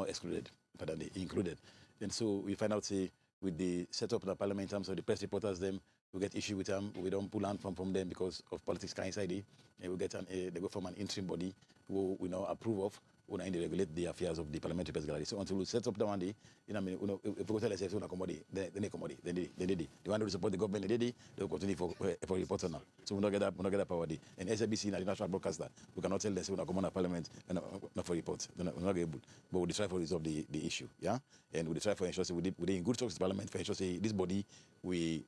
J: excluded, but they included. And so we find out say with the setup of the parliament in terms of the press reporters, them we get issue with them. We don't pull hand from them because of politics inside it. And we get they go from an interim body who we now approve of, who now regulate the affairs of the parliamentary press gallery. So until we set up that one day, if we go tell ourselves we not commodity, then they commodity, then they did it. The one who support the government, they did it. They will continue for reporter now. So we not get that power day. And SABC, the national broadcaster, we cannot tell them say we not come on a parliament and not for reports. We're not able, but we try for resolve the issue, yeah. And we try for ensure say we in good talks to parliament for ensure say this body we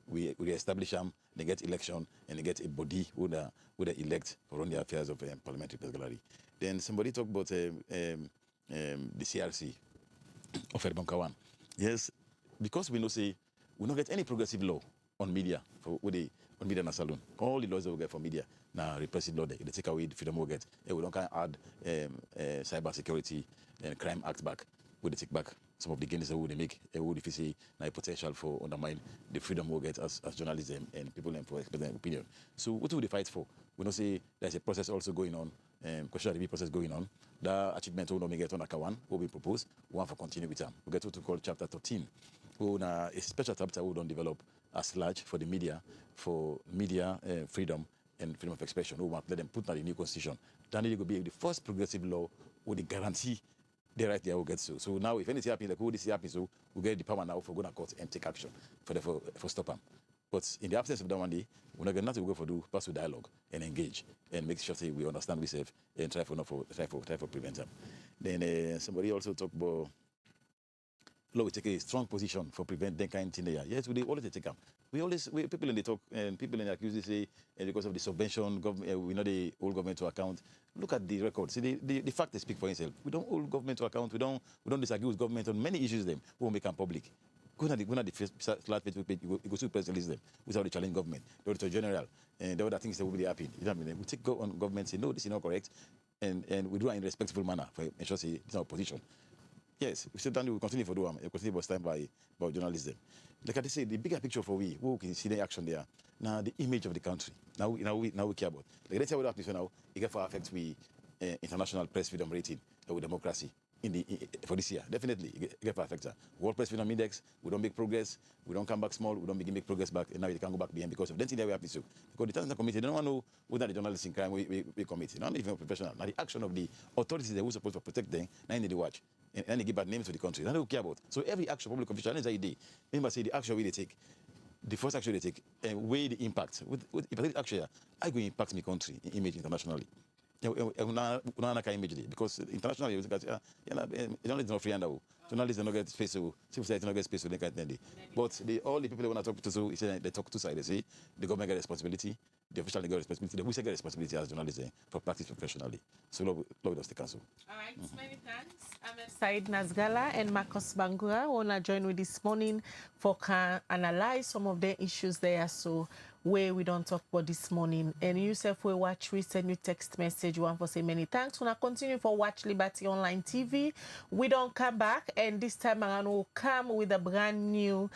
J: establish them, they get election and they get a body who they elect for run the affairs of parliamentary press gallery. Then somebody talked about the CRC of Bankawan. Yes, because we know say we don't get any progressive law on media on media na saloon. All the laws that we get for media now repressive law they take away the freedom we get. And we don't can add cyber security and crime act back. We take back some of the gains that we make. Would if you see now potential for undermine the freedom we get as journalism and people for expressing their opinion. So what do we fight for? We know say there's a process also going on. Question review process going on. The achievement we don't get on Akawan will be proposed. We want to continue with them. We get what we call chapter 13. We a special chapter we don't develop as large for the media, freedom and freedom of expression. We want to let them put that in the new constitution. Then it will be the first progressive law with the guarantee the right there will get so. So now if anything happens, like who this happens, so we get the power now for going to court and take action for stop them. But in the absence of that one day, we're not going to go for do passive dialogue and engage and make sure say we understand ourselves and try for prevent them. Then somebody also talked about law we take a strong position for prevent that kind of thing there. Yes, we always take them. People in the talk and people in the accuse say because of the subvention, we know the whole government to account. Look at the record. See the fact they speak for itself. We don't hold government to account. We don't disagree with government on many issues. Them we won't make them public. Go to the first flat Facebook page. You go to press release them without the challenge government. The auditor general and the other things that will be happy. You know what I mean? We take on government say no, this is not correct, and we do it in a respectful manner for ensure say this is our position. Yes, we still we continue for doing. We continue to stand by journalism. Like I say, the bigger picture for we can see the action there. Now the image of the country. Now we care about. Like let's say what happens now. It can affect we international press freedom rating with democracy for this year. Definitely it can affect that. World Press Freedom Index. We don't make progress. We don't come back small. We don't begin make progress back, and now it can go back behind because of that thing that we have to do. Because the international committee, they don't want to know whether the journalists in crime we commit. Not even professional. Now the action of the authorities that were supposed to protect them. Now they watch. And they give bad names to the country. That's what we care about. So every action, public official, any day, remember say the action they take, the first action they take, and weigh the impact. If I take action, I go impact my country image internationally. Immediately because internationally, journalists not free and journalists don't get space, so civil society don't get space, so they can't. But all the people they want to talk to, so they talk two sides. They say the government get responsibility, the official get responsibility, the who get responsibility as journalists for practice professionally. So Lord does the council.
D: All right, many thanks. Ahmed Said Nazgala and Marcos Bangura wanna join with this morning for analyze some of the issues there. So where we don't talk about this morning. And you self will watch, we send you text message. You want to say many thanks. Wanna continue for Watch Liberty Online TV. We don't come back, and this time around we'll come with a brand new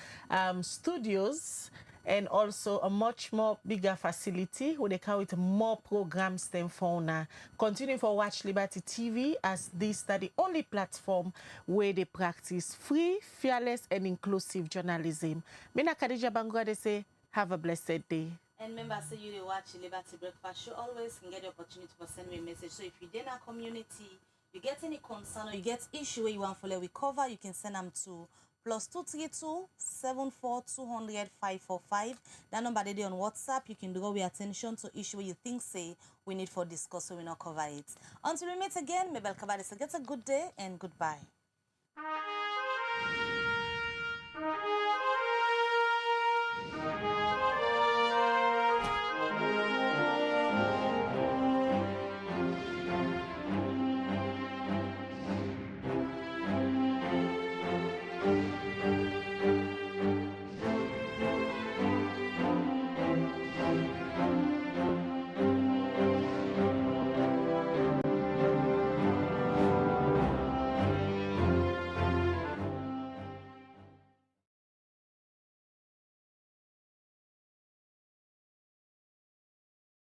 D: studios and also a much more bigger facility where they come with more programs than for now. Continue for Watch Liberty TV as this is the only platform where they practice free, fearless and inclusive journalism. Mina Khadija Bangura, they say, have a blessed day.
E: And remember, say you watch Liberty Breakfast Show, always can get the opportunity to send me a message. So if you're in a community, you get any concern or you get issue where you want to we cover, you can send them to plus 232-74-200-545. That number they on WhatsApp. You can draw your attention to issue you think say we need for discuss so we not cover it. Until we meet again, Mabel Kabadi, so get a good day and goodbye.